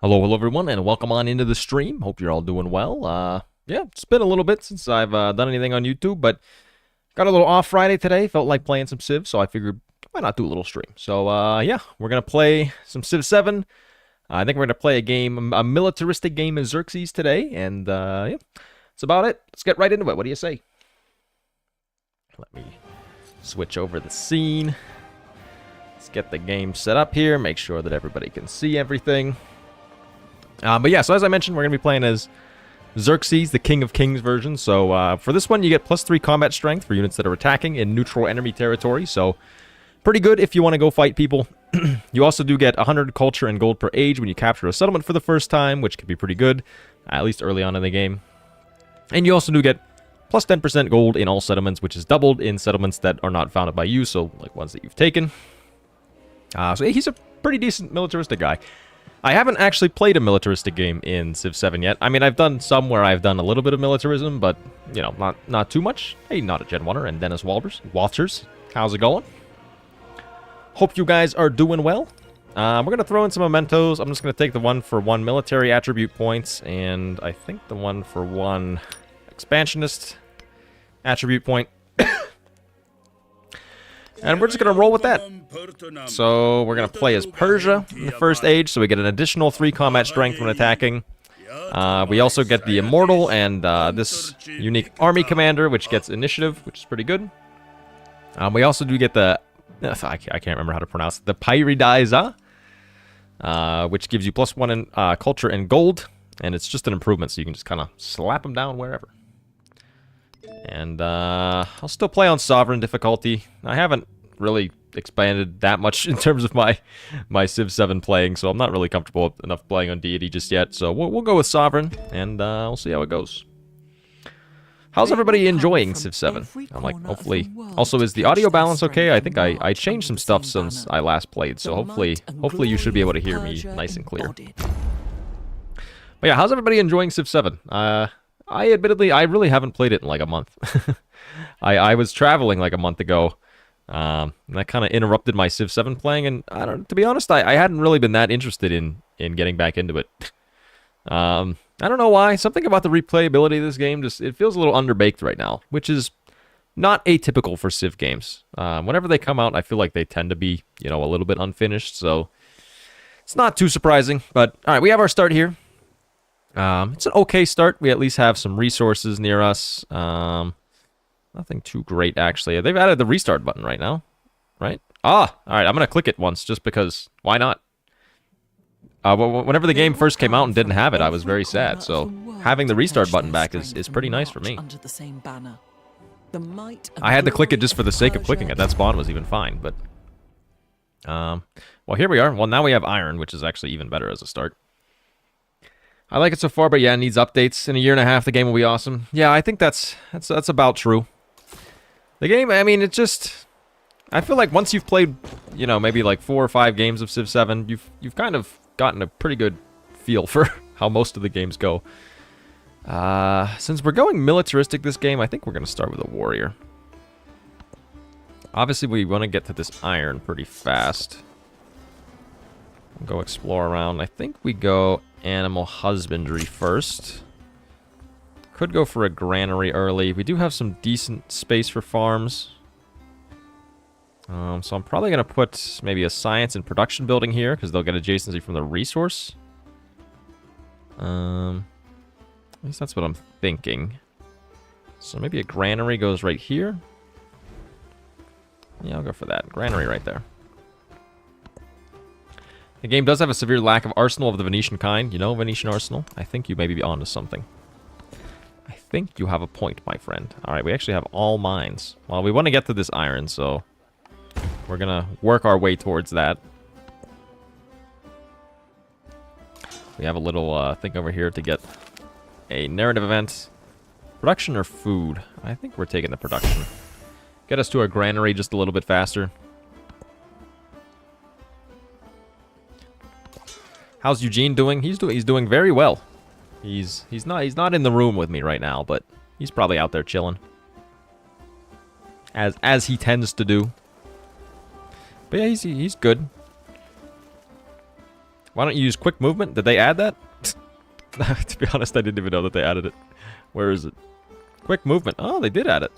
Hello everyone, and welcome on into the stream. Hope you're all doing well. Yeah, it's been a little bit since I've done anything on YouTube, but got a little off Friday today. Felt like playing some Civ, so I figured why not do a little stream. So yeah, we're gonna play some Civ 7. I think we're gonna play a militaristic game of Xerxes today, and yeah, that's about it. Let's get right into it. What do you say? Let me switch over the scene. Let's get the game set up here. Make sure that everybody can see everything. But yeah, so as I mentioned, we're going to be playing as Xerxes, the King of Kings version. So for this one, you get +3 combat strength for units that are attacking in neutral enemy territory. So pretty good if you want to go fight people. You also do get 100 culture and gold per age when you capture a settlement for the first time, which can be pretty good, at least early on in the game. And you also do get plus 10% gold in all settlements, which is doubled in settlements that are not founded by you, so like ones that you've taken. So he's a pretty decent militaristic guy. I haven't actually played a militaristic game in Civ 7 yet. I mean, I've done some where I've done a little bit of militarism, but, you know, not too much. Hey, not a Gen 1er, and Dennis Walters. How's it going? Hope you guys are doing well. We're going to throw in some mementos. I'm just going to take the 1 for 1 military attribute points, and I think the 1 for 1 expansionist attribute point. And we're just going to roll with that. So we're going to play as Persia in the first age, so we get an additional 3 combat strength when attacking. We also get the Immortal and this unique army commander, which gets initiative, which is pretty good. We also do get the, I can't remember how to pronounce it, the Pyridiza, which gives you +1 in culture and gold, and it's just an improvement, so you can just kind of slap them down wherever. And I'll still play on Sovereign difficulty. I haven't really expanded that much in terms of my Civ 7 playing, so I'm not really comfortable enough playing on Deity just yet. So we'll go with Sovereign, and we'll see how it goes. How's everybody enjoying Civ 7? I'm like, hopefully. Also, is the audio balance okay? I think I changed some stuff since I last played, so hopefully you should be able to hear me nice and clear. But yeah, how's everybody enjoying Civ 7? I admittedly, I really haven't played it in like a month. I was traveling like a month ago, and that kind of interrupted my Civ 7 playing, and to be honest, I hadn't really been that interested in getting back into it. I don't know why. Something about the replayability of this game, it feels a little underbaked right now, which is not atypical for Civ games. Whenever they come out, I feel like they tend to be, you know, a little bit unfinished, so it's not too surprising. But, alright, we have our start here. It's an okay start. We at least have some resources near us. Nothing too great, actually. They've added the restart button right now, right? Ah, all right, I'm going to click it once just because. Why not? Whenever the game first came out and didn't have it, I was very sad. So having the restart button back is pretty nice for me. I had to click it just for the sake of clicking it. That spawn was even fine, but... well, here we are. Well, now we have iron, which is actually even better as a start. I like it so far, but yeah, it needs updates. In a year and a half, the game will be awesome. Yeah, I think that's about true. The game, I mean, it just... I feel like once you've played, you know, maybe like 4 or 5 games of Civ 7, you've kind of gotten a pretty good feel for how most of the games go. Since we're going militaristic this game, I think we're going to start with a warrior. Obviously, we want to get to this iron pretty fast. Go explore around. I think we go animal husbandry first. Could go for a granary early. We do have some decent space for farms. So I'm probably going to put maybe a science and production building here, because they'll get adjacency from the resource. At least that's what I'm thinking. So maybe a granary goes right here. Yeah, I'll go for that. Granary right there. The game does have a severe lack of arsenal of the Venetian kind. You know, Venetian arsenal? I think you may be onto something. I think you have a point, my friend. Alright, we actually have all mines. Well, we want to get to this iron, so... we're gonna work our way towards that. We have a little thing over here to get a narrative event. Production or food? I think we're taking the production. Get us to a granary just a little bit faster. How's Eugene doing? He's doing very well. He's not in the room with me right now, but he's probably out there chilling. As he tends to do. But yeah, he's good. Why don't you use quick movement? Did they add that? To be honest, I didn't even know that they added it. Where is it? Quick movement. Oh, they did add it.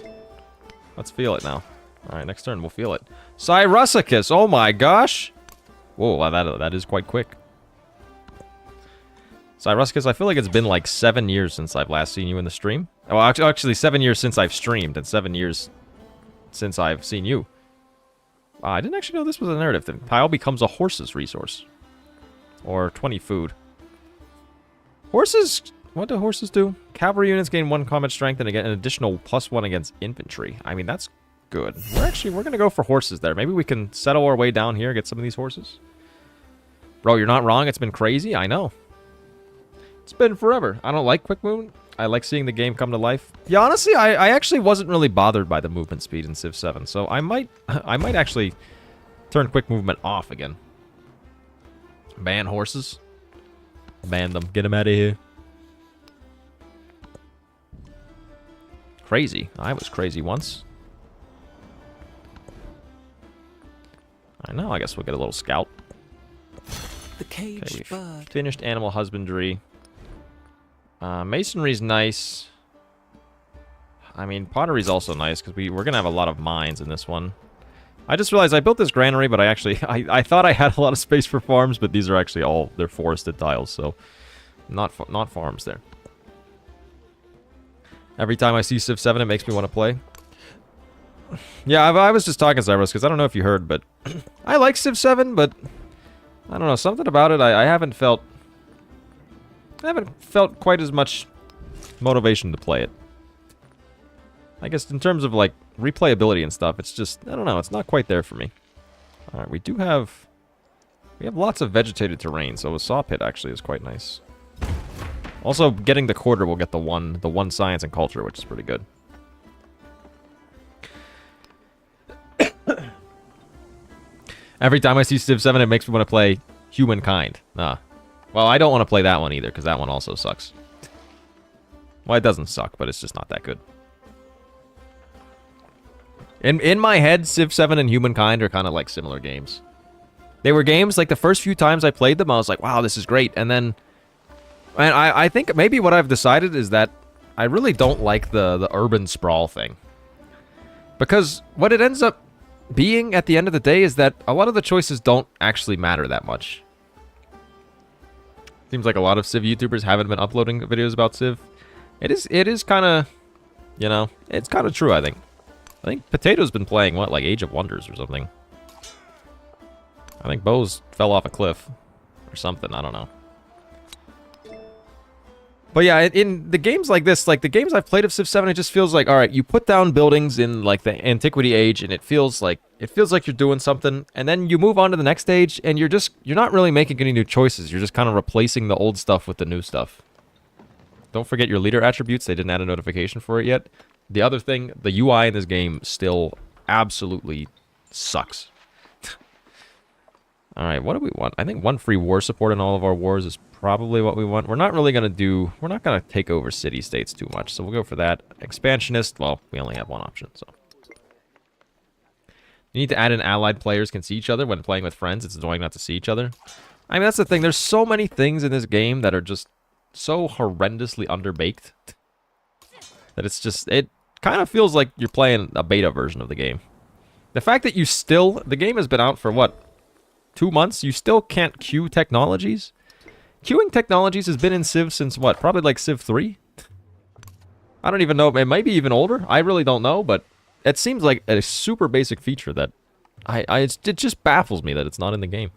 Let's feel it now. Alright, next turn we'll feel it. Xerxes! Oh my gosh! Whoa, wow, that is quite quick. Xerxes, I feel like it's been like 7 years since I've last seen you in the stream. Oh, actually 7 years since I've streamed, and 7 years since I've seen you. I didn't actually know this was a narrative thing. Tile becomes a horse's resource. Or 20 food. Horses... What do horses do? Cavalry units gain 1 combat strength and get an additional +1 against infantry. I mean, that's good. We're gonna go for horses there. Maybe we can settle our way down here, get some of these horses. Bro, you're not wrong. It's been crazy. I know. It's been forever. I don't like quick movement. I like seeing the game come to life. Yeah, honestly, I actually wasn't really bothered by the movement speed in Civ 7, so I might actually turn quick movement off again. Ban horses. Ban them. Get them out of here. Crazy. I was crazy once. I know. I guess we'll get a little scout. The caged bird. Finished animal husbandry. Masonry's nice. I mean, pottery's also nice because we're gonna have a lot of mines in this one. I just realized I built this granary, but I thought I had a lot of space for farms, but these are actually all they're forested tiles, so not farms there. Every time I see Civ 7, it makes me want to play. Yeah, I was just talking Cyrus because I don't know if you heard, but I like Civ 7, but I don't know, something about it I haven't felt quite as much motivation to play it. I guess in terms of like replayability and stuff, it's just I don't know, it's not quite there for me. All right, we have lots of vegetated terrain, so a saw pit actually is quite nice. Also, getting the quarter will get the one science and culture, which is pretty good. Every time I see Civ 7, it makes me want to play Humankind. Well, I don't want to play that one either, because that one also sucks. Well, it doesn't suck, but it's just not that good. In my head, Civ 7 and Humankind are kind of like similar games. They were games, like the first few times I played them, I was like, wow, this is great. And then... And I think maybe what I've decided is that I really don't like the urban sprawl thing. Because what it ends up being at the end of the day is that a lot of the choices don't actually matter that much. Seems like a lot of Civ YouTubers haven't been uploading videos about Civ. It is kind of, you know, it's kind of true, I think. I think Potato's been playing, what, like Age of Wonders or something. I think Bo's fell off a cliff or something, I don't know. But yeah, in the games like this, like the games I've played of Civ 7, it just feels like, all right, you put down buildings in like the Antiquity Age, and it feels like you're doing something, and then you move on to the next stage, and you're not really making any new choices. You're just kind of replacing the old stuff with the new stuff. Don't forget your leader attributes. They didn't add a notification for it yet. The other thing, the UI in this game still absolutely sucks. All right, what do we want? I think 1 free war support in all of our wars is probably what we want. We're not going to take over city-states too much, so we'll go for that. Expansionist, well, we only have one option, so. You need to add in allied players can see each other when playing with friends. It's annoying not to see each other. I mean, that's the thing. There's so many things in this game that are just so horrendously underbaked that it kind of feels like you're playing a beta version of the game. The fact that the game has been out for what? 2 months, you still can't queue technologies? Queuing technologies has been in Civ since what? Probably like Civ 3? I don't even know. It might be even older. I really don't know, but it seems like a super basic feature that it just baffles me that it's not in the game.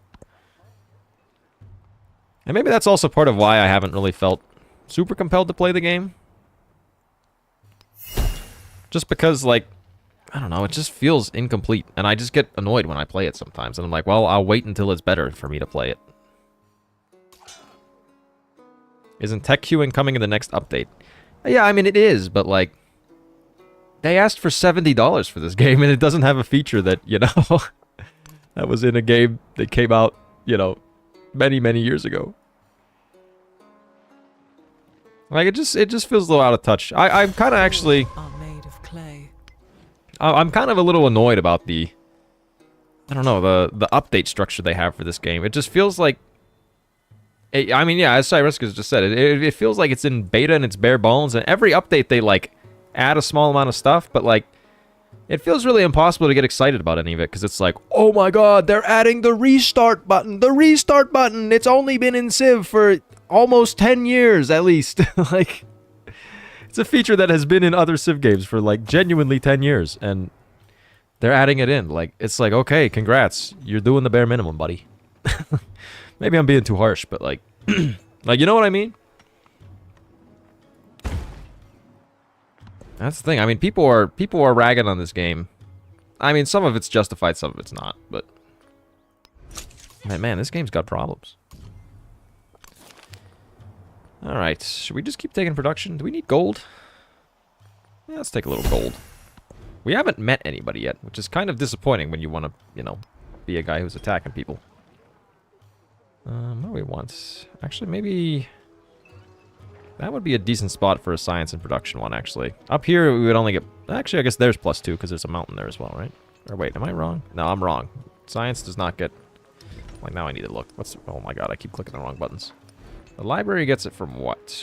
And maybe that's also part of why I haven't really felt super compelled to play the game. Just because, like, I don't know, it just feels incomplete, and I just get annoyed when I play it sometimes, and I'm like, well, I'll wait until it's better for me to play it. Isn't tech queuing coming in the next update? Yeah, I mean, it is, but, like, they asked for $70 for this game, and it doesn't have a feature that, you know, that was in a game that came out, you know, many, many years ago. Like, it just feels a little out of touch. I'm kind of actually... I'm kind of a little annoyed about the... I don't know, the update structure they have for this game. It just feels like I mean, yeah, as Cyruscus just said, it feels like it's in beta and it's bare bones, and every update they, like, add a small amount of stuff, but, like, it feels really impossible to get excited about any of it, because it's like, oh my god, they're adding the restart button! The restart button! It's only been in Civ for almost 10 years, at least. Like, it's a feature that has been in other Civ games for, like, genuinely 10 years, and they're adding it in. Like, it's like, okay, congrats. You're doing the bare minimum, buddy. Maybe I'm being too harsh, but, like, like, you know what I mean? That's the thing. I mean, people are ragging on this game. I mean, some of it's justified, some of it's not, but man, this game's got problems. All right, should we just keep taking production? Do we need gold? Yeah, let's take a little gold. We haven't met anybody yet, which is kind of disappointing when you want to, you know, be a guy who's attacking people. What do we want? Actually, maybe that would be a decent spot for a science and production one, actually. Up here, we would only get... Actually, I guess there's +2, because there's a mountain there as well, right? Or wait, am I wrong? No, I'm wrong. Science does not get... Like, now I need to look. What's... Oh my god, I keep clicking the wrong buttons. The library gets it from what?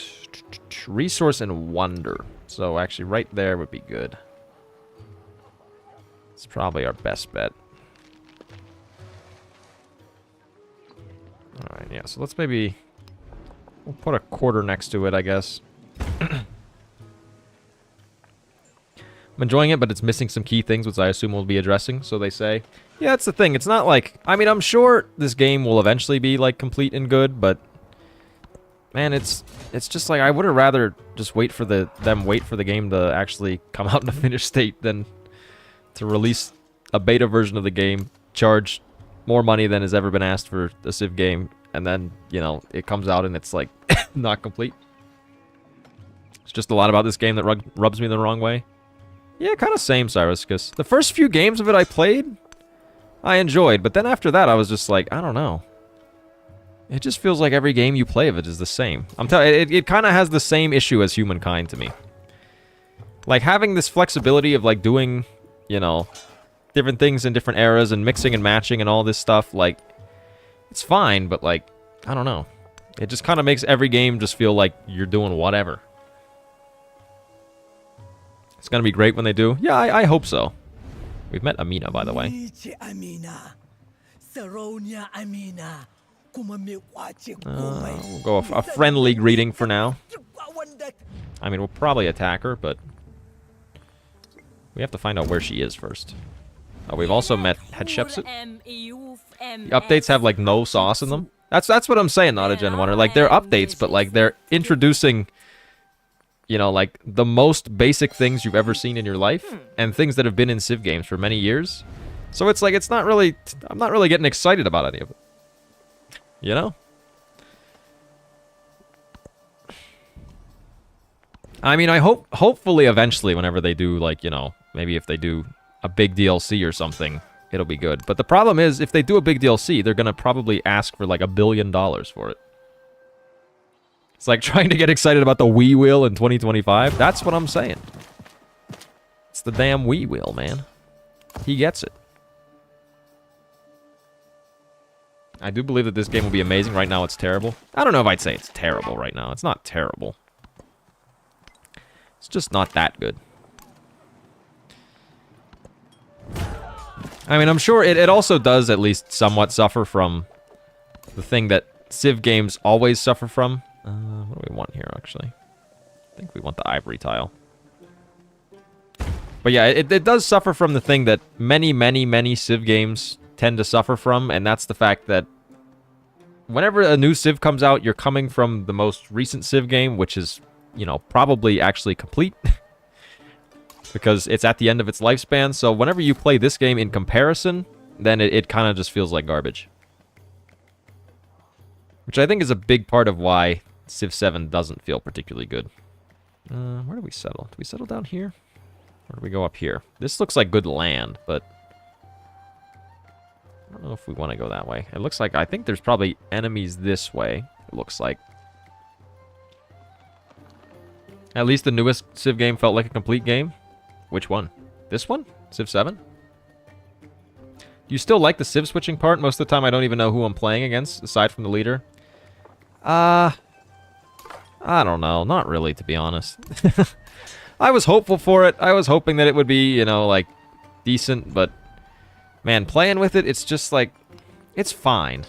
Resource and wonder. So, actually, right there would be good. It's probably our best bet. Alright, yeah, so let's maybe... We'll put a quarter next to it, I guess. I'm enjoying it, but it's missing some key things, which I assume we'll be addressing, so they say. Yeah, that's the thing. It's not like... I mean, I'm sure this game will eventually be, like, complete and good, but... Man, it's just like, I would have rather just wait for the game to actually come out in a finished state than to release a beta version of the game, charge more money than has ever been asked for a Civ game, and then, you know, it comes out and it's, like, not complete. It's just a lot about this game that rubs me the wrong way. Yeah, kind of same, Cyrus, because the first few games of it I played, I enjoyed, but then after that I was just like, I don't know. It just feels like every game you play of it is the same. I'm telling you, it kind of has the same issue as Humankind to me. Like, having this flexibility of, like, doing, you know, different things in different eras and mixing and matching and all this stuff, like, it's fine, but, like, I don't know. It just kind of makes every game just feel like you're doing whatever. It's going to be great when they do. Yeah, I hope so. We've met Amina, by the way. We'll go a friendly greeting for now. I mean, we'll probably attack her, but we have to find out where she is first. Oh, we've also met Hatshepsut. The updates have, like, no sauce in them. That's what I'm saying, not a Gen 1. Like, they're updates, but, like, they're introducing, you know, like, the most basic things you've ever seen in your life, and things that have been in Civ games for many years. So it's like, it's not really... I'm not really getting excited about any of it. You know? I mean, I hopefully eventually, whenever they do, like, you know, maybe if they do a big DLC or something, it'll be good. But the problem is, if they do a big DLC, they're gonna probably ask for, like, $1 billion for it. It's like trying to get excited about the Wii Wheel in 2025. That's what I'm saying. It's the damn Wii Wheel, man. He gets it. I do believe that this game will be amazing. Right now, it's terrible. I don't know if I'd say it's terrible right now. It's not terrible. It's just not that good. I mean, I'm sure it also does at least somewhat suffer from the thing that Civ games always suffer from. What do we want here, actually? I think we want the ivory tile. But yeah, it does suffer from the thing that many Civ games tend to suffer from, and that's the fact that whenever a new Civ comes out, you're coming from the most recent Civ game, which is, you know, probably actually complete. Because it's at the end of its lifespan, so whenever you play this game in comparison, then it kind of just feels like garbage. Which I think is a big part of why Civ 7 doesn't feel particularly good. Where do we settle? Do we settle down here? Or do we go up here? This looks like good land, but I don't know if we want to go that way. It looks like, I think there's probably enemies this way, it looks like. At least the newest Civ game felt like a complete game. Which one? This one? Civ 7? You still like the Civ switching part? Most of the time I don't even know who I'm playing against, aside from the leader. I don't know. Not really, to be honest. I was hopeful for it. I was hoping that it would be, you know, like, decent, but, man, playing with it, it's just like, it's fine,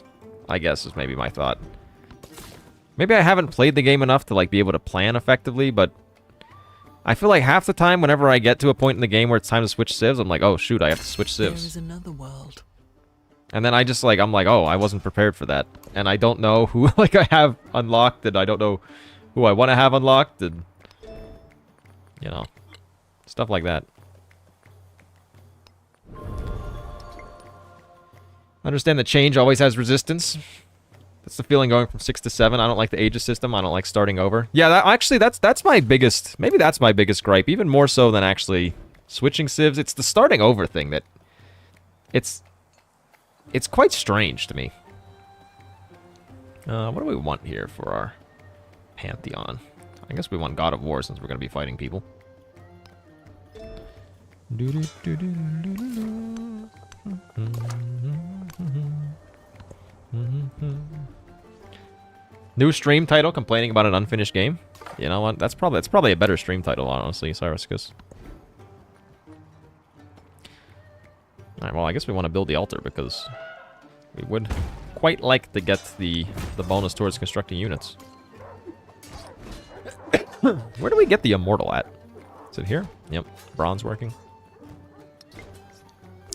I guess, is maybe my thought. Maybe I haven't played the game enough to, like, be able to plan effectively, but I feel like half the time, whenever I get to a point in the game where it's time to switch civs, I'm like, oh, shoot, I have to switch civs. There is another world. And then I just, like, I'm like, oh, I wasn't prepared for that. And I don't know who, like, I have unlocked, and I don't know who I want to have unlocked, and, you know, stuff like that. Understand that change always has resistance. That's the feeling going from 6 to 7. I don't like the aegis system. I don't like starting over. Yeah, actually, that's my biggest... Maybe that's my biggest gripe, even more so than actually switching civs. It's the starting over thing that... It's quite strange to me. What do we want here for our Pantheon? I guess we want God of War since we're going to be fighting people. New stream title, complaining about an unfinished game. You know what? That's probably a better stream title, honestly, Xerxes. Alright, well, I guess we want to build the altar because we would quite like to get the bonus towards constructing units. Where do we get the immortal at? Is it here? Yep, bronze working.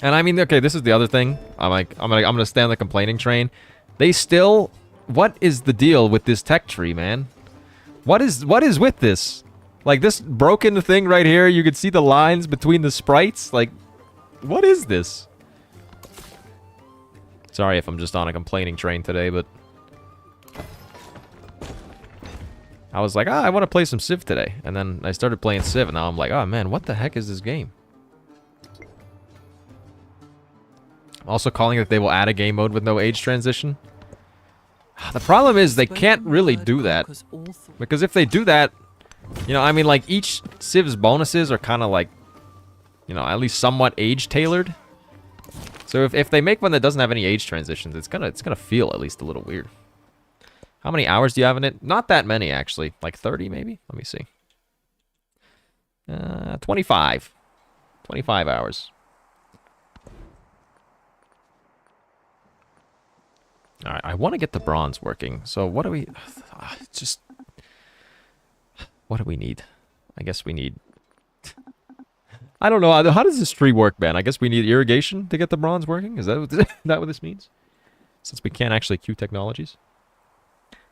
And I mean, okay, this is the other thing. I'm gonna stay on the complaining train. They still, what is the deal with this tech tree, man? What is with this? Like this broken thing right here, you can see the lines between the sprites. Like, what is this? Sorry if I'm just on a complaining train today, but I was like, I want to play some Civ today. And then I started playing Civ, and now I'm like, oh man, what the heck is this game? I'm also calling that they will add a game mode with no age transition. The problem is they can't really do that. Because if they do that, you know, I mean, like, each Civ's bonuses are kind of like, you know, at least somewhat age-tailored. So if they make one that doesn't have any age transitions, it's gonna feel at least a little weird. How many hours do you have in it? Not that many, actually. Like 30, maybe? Let me see. 25. 25 hours. Alright, I want to get the bronze working. So what do we... What do we need? I guess we need... I don't know. How does this tree work, man? I guess we need irrigation to get the bronze working? Is that what this means? Since we can't actually queue technologies?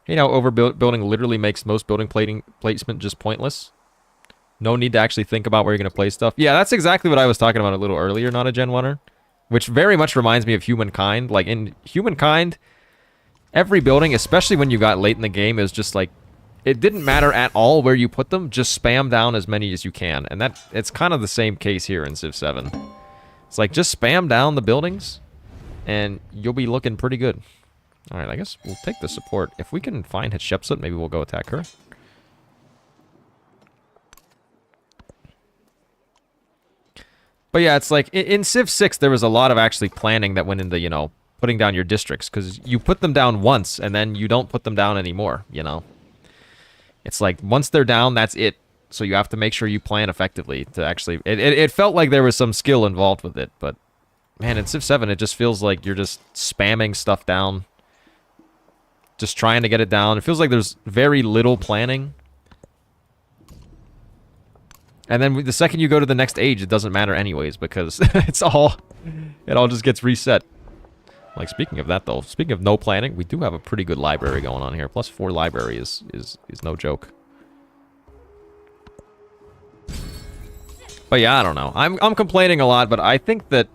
Hey, now overbuilding literally makes most building placement just pointless. No need to actually think about where you're going to place stuff. Yeah, that's exactly what I was talking about a little earlier, not a Gen 1er. Which very much reminds me of Humankind. Like, in Humankind, every building, especially when you got late in the game, is just like... It didn't matter at all where you put them, just spam down as many as you can. And it's kind of the same case here in Civ 7. It's like, just spam down the buildings, and you'll be looking pretty good. Alright, I guess we'll take the support. If we can find Hatshepsut, maybe we'll go attack her. But yeah, it's like, in Civ 6, there was a lot of actually planning that went into, you know, putting down your districts. Because you put them down once, and then you don't put them down anymore, you know? It's like, once they're down, that's it. So you have to make sure you plan effectively to actually... It felt like there was some skill involved with it, but... Man, in Civ 7, it just feels like you're just spamming stuff down. Just trying to get it down. It feels like there's very little planning. And then the second you go to the next age, it doesn't matter anyways, because it all just gets reset. Like, speaking of that, though, speaking of no planning, we do have a pretty good library going on here. Plus 4 library is no joke. But yeah, I don't know. I'm complaining a lot, but I think that...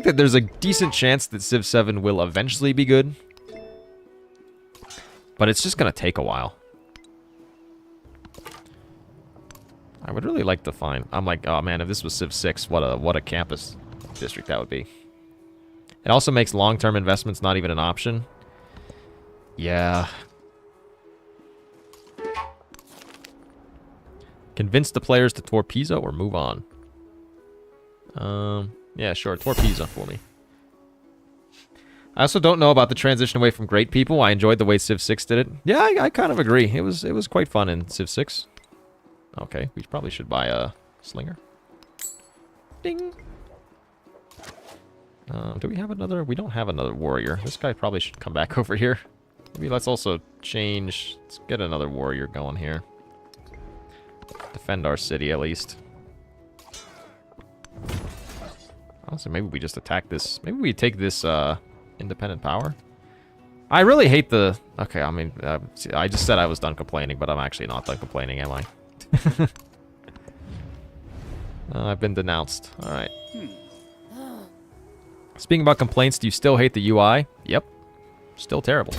there's a decent chance that Civ 7 will eventually be good. But it's just gonna take a while. I would really like to find... I'm like, oh man, if this was Civ 6, what a campus district that would be. It also makes long-term investments not even an option. Yeah. Convince the players to Torpezo or move on. Yeah, sure. Torpezo for me. I also don't know about the transition away from great people. I enjoyed the way Civ 6 did it. Yeah, I kind of agree. It was quite fun in Civ 6. Okay, we probably should buy a slinger. Ding. Do we have another? We don't have another warrior. This guy probably should come back over here. Maybe let's also change. Let's get another warrior going here. Defend our city at least. Honestly, maybe we just attack this. Maybe we take this independent power. I really hate the... Okay, I mean, I just said I was done complaining, but I'm actually not done complaining, am I? I've been denounced. Alright. Speaking about complaints, do you still hate the UI? Yep. Still terrible.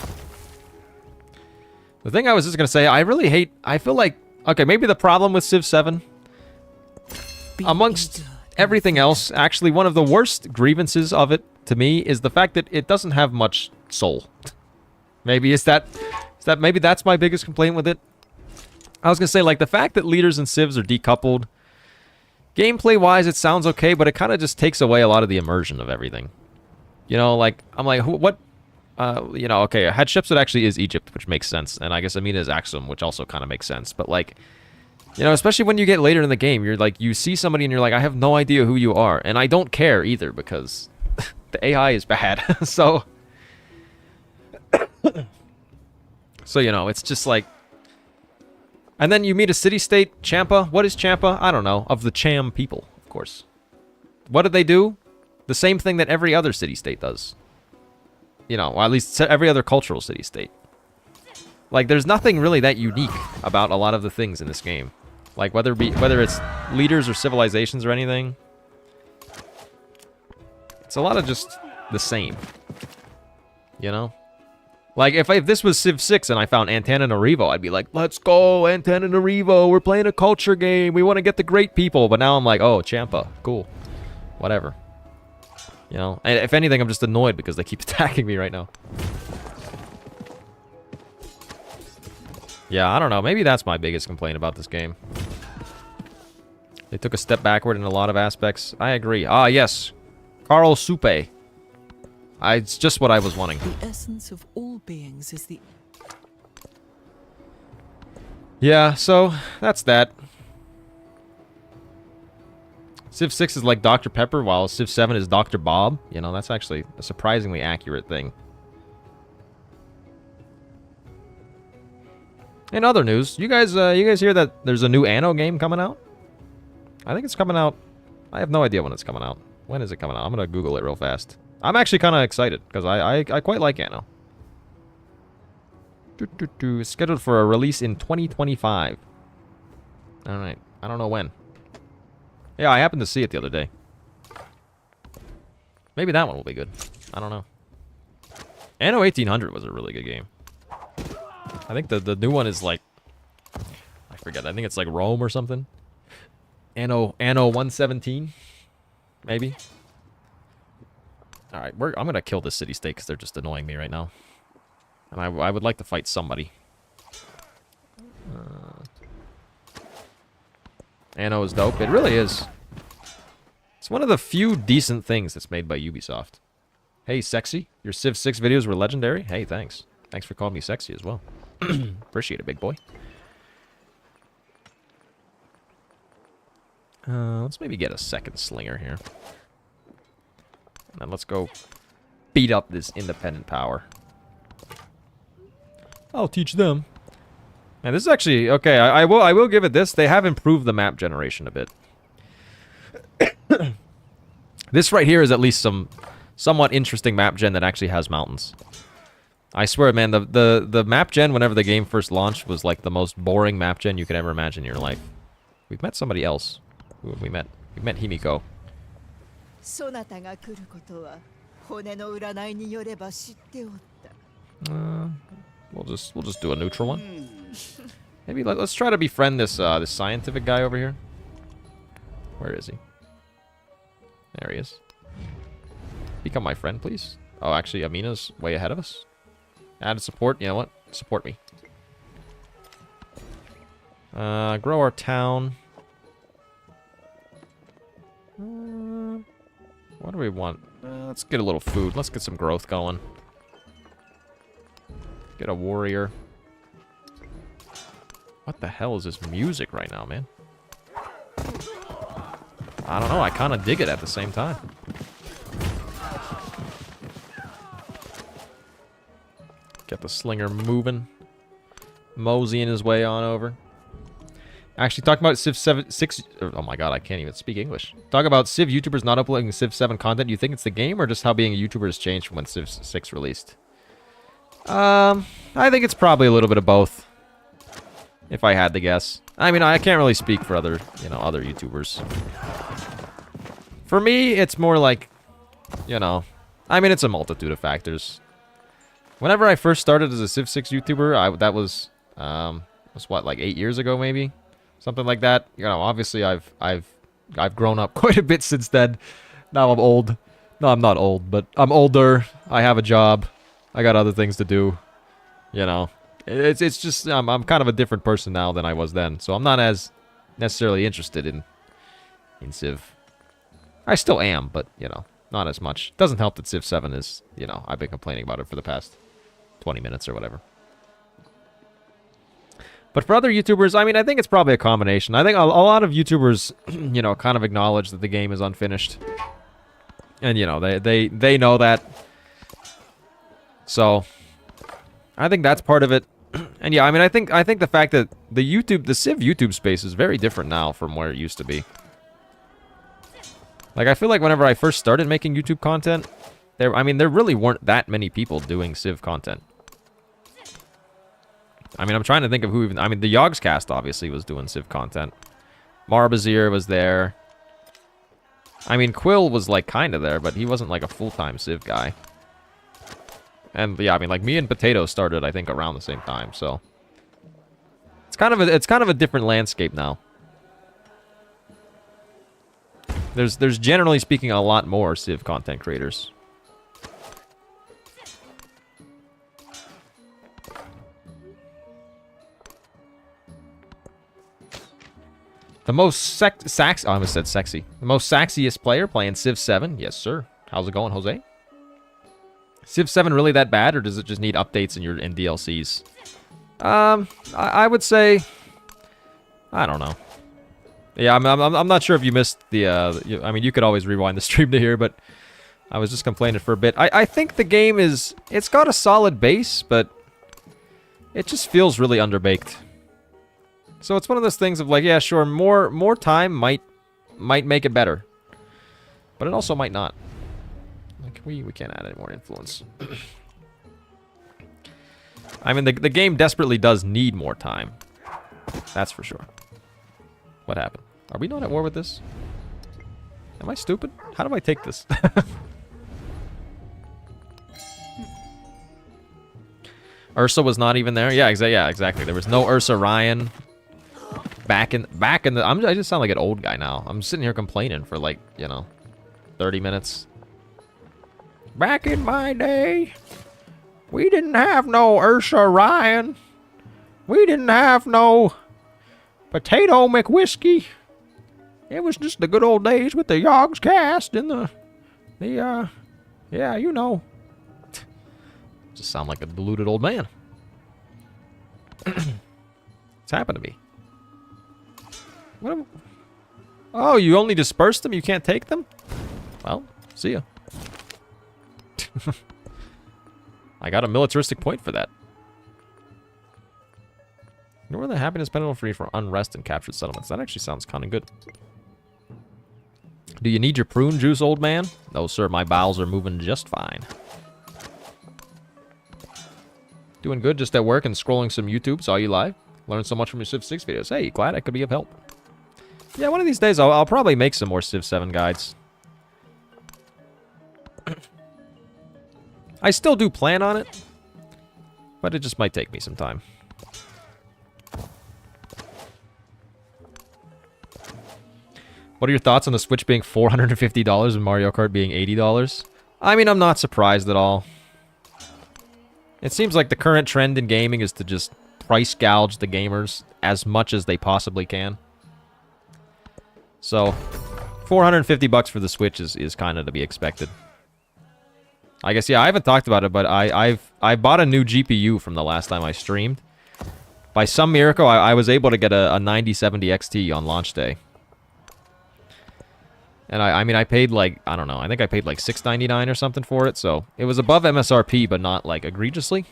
The thing I was just going to say, I really hate... I feel like... Okay, maybe the problem with Civ 7... Amongst everything else, actually one of the worst grievances of it, to me, is the fact that it doesn't have much soul. Maybe maybe that's my biggest complaint with it. I was going to say, like, the fact that leaders and civs are decoupled... Gameplay-wise, it sounds okay, but it kind of just takes away a lot of the immersion of everything. You know, like, I'm like, what... you know, okay, Hatshepsut actually is Egypt, which makes sense. And I guess Amina is Axum, which also kind of makes sense. But, like, you know, especially when you get later in the game, you're like, you see somebody and you're like, I have no idea who you are. And I don't care either, because the AI is bad. So, you know, it's just like... And then you meet a city-state, Champa. What is Champa? I don't know. Of the Cham people, of course. What did they do? The same thing that every other city-state does. You know, or at least every other cultural city-state. Like, there's nothing really that unique about a lot of the things in this game. Like, whether it's leaders or civilizations or anything. It's a lot of just the same. You know? Like, if this was Civ 6 and I found Antananarivo, I'd be like, let's go, Antananarivo, we're playing a culture game, we want to get the great people. But now I'm like, oh, Champa, cool. Whatever. You know, and if anything, I'm just annoyed because they keep attacking me right now. Yeah, I don't know, maybe that's my biggest complaint about this game. They took a step backward in a lot of aspects. I agree. Ah, yes. Carl Supe. It's just what I was wanting. The essence of all beings is the... Yeah, so that's that. Civ 6 is like Dr. Pepper, while Civ 7 is Dr. Bob. You know, that's actually a surprisingly accurate thing. In other news, you guys hear that there's a new Anno game coming out? I think it's coming out... I have no idea when it's coming out. When is it coming out? I'm gonna Google it real fast. I'm actually kind of excited, because I quite like Anno. It's scheduled for a release in 2025. Alright, I don't know when. Yeah, I happened to see it the other day. Maybe that one will be good. I don't know. Anno 1800 was a really good game. I think the new one is like... I forget, I think it's like Rome or something. Anno 117? Maybe? Alright, I'm gonna kill this city-state because they're just annoying me right now. And I would like to fight somebody. Anno is dope. It really is. It's one of the few decent things that's made by Ubisoft. Hey, sexy. Your Civ 6 videos were legendary? Hey, thanks. Thanks for calling me sexy as well. Appreciate it, big boy. Let's maybe get a second slinger here. And then let's go beat up this independent power. I'll teach them. And this is actually... Okay, I will give it this. They have improved the map generation a bit. This right here is at least some somewhat interesting map gen that actually has mountains. I swear, man, the map gen whenever the game first launched was like the most boring map gen you could ever imagine in your life. We've met somebody else. Who have we met? We've met Himiko. We'll just do a neutral one. Maybe let's try to befriend this this scientific guy over here. Where is he? There he is. Become my friend, please. Oh, actually, Amina's way ahead of us. Add support. You know what? Support me. Grow our town. What do we want? Let's get a little food. Let's get some growth going. Get a warrior. What the hell is this music right now, man? I don't know. I kind of dig it at the same time. Get the slinger moving. Moseying his way on over. Actually, talking about Civ 6... Oh my god, I can't even speak English. Talk about Civ YouTubers not uploading Civ 7 content. You think it's the game or just how being a YouTuber has changed from when Civ 6 released? I think it's probably a little bit of both. If I had to guess. I mean, I can't really speak for other, other YouTubers. For me, it's more like, I mean, it's a multitude of factors. Whenever I first started as a Civ 6 YouTuber, that was what, like 8 years ago, maybe? Something like that. Obviously, I've grown up quite a bit since then. Now I'm old. No, I'm not old, but I'm older. I have a job. I got other things to do. It's just I'm kind of a different person now than I was then, so I'm not as necessarily interested in Civ. I still am, but not as much. Doesn't help that Civ 7 is, I've been complaining about it for the past 20 minutes or whatever. But for other YouTubers, I mean, I think it's probably a combination. I think a lot of YouTubers, kind of acknowledge that the game is unfinished. And, they know that. So, I think that's part of it. And yeah, I mean, I think the fact that the Civ YouTube space is very different now from where it used to be. Like, I feel like whenever I first started making YouTube content, there really weren't that many people doing Civ content. I mean, I'm trying to think of who even... I mean, the Yogscast obviously was doing Civ content. Marbazir was there. I mean, Quill was, like, kind of there, but he wasn't, like, a full-time Civ guy. And, yeah, I mean, like, me and Potato started, I think, around the same time, so... It's kind of a different landscape now. There's generally speaking a lot more Civ content creators. The most I almost said sexy. The most sexiest player playing Civ 7? Yes, sir. How's it going, Jose? Civ 7 really that bad, or does it just need updates in DLCs? I would say... I don't know. Yeah, I'm not sure if you missed the... I mean, you could always rewind the stream to hear, but... I was just complaining for a bit. I think the game is... It's got a solid base, but... It just feels really underbaked. So it's one of those things of like, yeah, sure, more time might make it better. But it also might not. Like, we can't add any more influence. I mean, the game desperately does need more time. That's for sure. What happened? Are we not at war with this? Am I stupid? How do I take this? Ursa was not even there? Yeah, exactly. There was no Ursa Ryan. Back in the... I just sound like an old guy now. I'm sitting here complaining for like, 30 minutes. Back in my day, we didn't have no Ursa Ryan. We didn't have no Potato McWhiskey. It was just the good old days with the Yogscast and yeah, Just sound like a deluded old man. What's happened to me? Oh, you only dispersed them? You can't take them? Well, see ya. I got a militaristic point for that. Ignore the happiness penalty for unrest and captured settlements. That actually sounds kind of good. Do you need your prune juice, old man? No, sir. My bowels are moving just fine. Doing good, just at work and scrolling some YouTube. Saw you live. Learned so much from your Civ 6 videos. Hey, glad I could be of help. Yeah, one of these days I'll probably make some more Civ 7 guides. I still do plan on it, but it just might take me some time. What are your thoughts on the Switch being $450 and Mario Kart being $80? I mean, I'm not surprised at all. It seems like the current trend in gaming is to just price gouge the gamers as much as they possibly can. So, $450 for the Switch is kind of to be expected. I guess, yeah, I haven't talked about it, but I bought a new GPU from the last time I streamed. By some miracle, I was able to get a 9070 XT on launch day. And I mean, I paid like, I don't know, I think I paid like $6.99 or something for it, so it was above MSRP, but not like egregiously.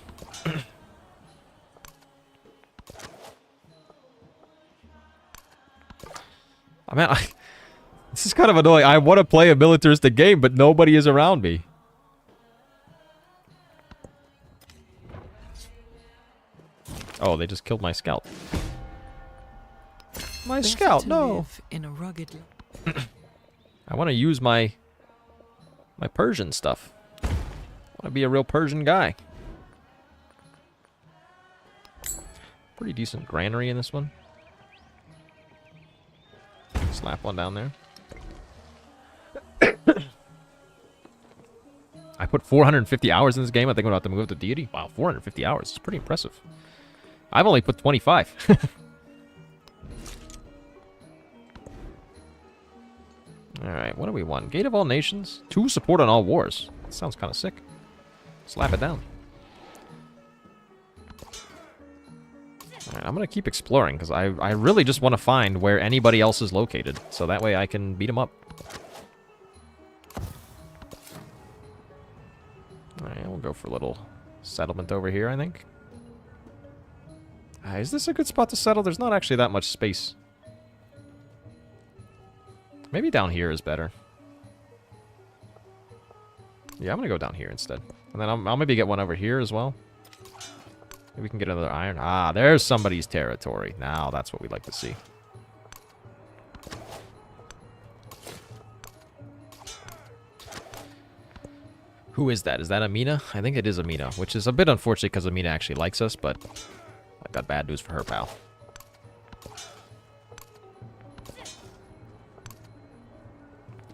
I mean, this is kind of annoying. I want to play a militaristic game, but nobody is around me. Oh, they just killed my scout. My scout, no. In a rugged... I want to use my Persian stuff. I want to be a real Persian guy. Pretty decent granary in this one. Slap one down there. I put 450 hours in this game. I think I'm about to move up to deity. Wow, 450 hours. It's pretty impressive. I've only put 25. Alright, what do we want? Gate of all nations? 2 support on all wars. That sounds kind of sick. Slap it down. Alright, I'm going to keep exploring, because I really just want to find where anybody else is located. So that way I can beat them up. Alright, we'll go for a little settlement over here, I think. Is this a good spot to settle? There's not actually that much space. Maybe down here is better. Yeah, I'm going to go down here instead. And then I'll maybe get one over here as well. Maybe we can get another iron. Ah, there's somebody's territory. Now that's what we'd like to see. Who is that? Is that Amina? I think it is Amina, which is a bit unfortunate because Amina actually likes us, but I've got bad news for her, pal.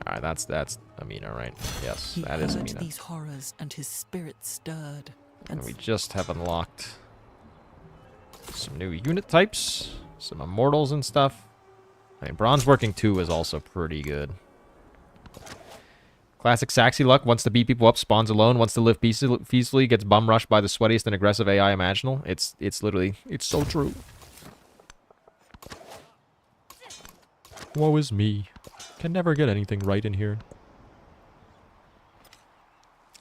Alright, that's Amina, right? Yes, that is Amina. These horrors and his spirit stirred. And we just have unlocked some new unit types, some immortals and stuff. I mean, Bronze Working 2 is also pretty good. Classic Saxy luck, wants to beat people up, spawns alone, wants to live peacefully, gets bum rushed by the sweatiest and aggressive AI imaginable. It's literally, it's so true. Woe is me. Can never get anything right in here.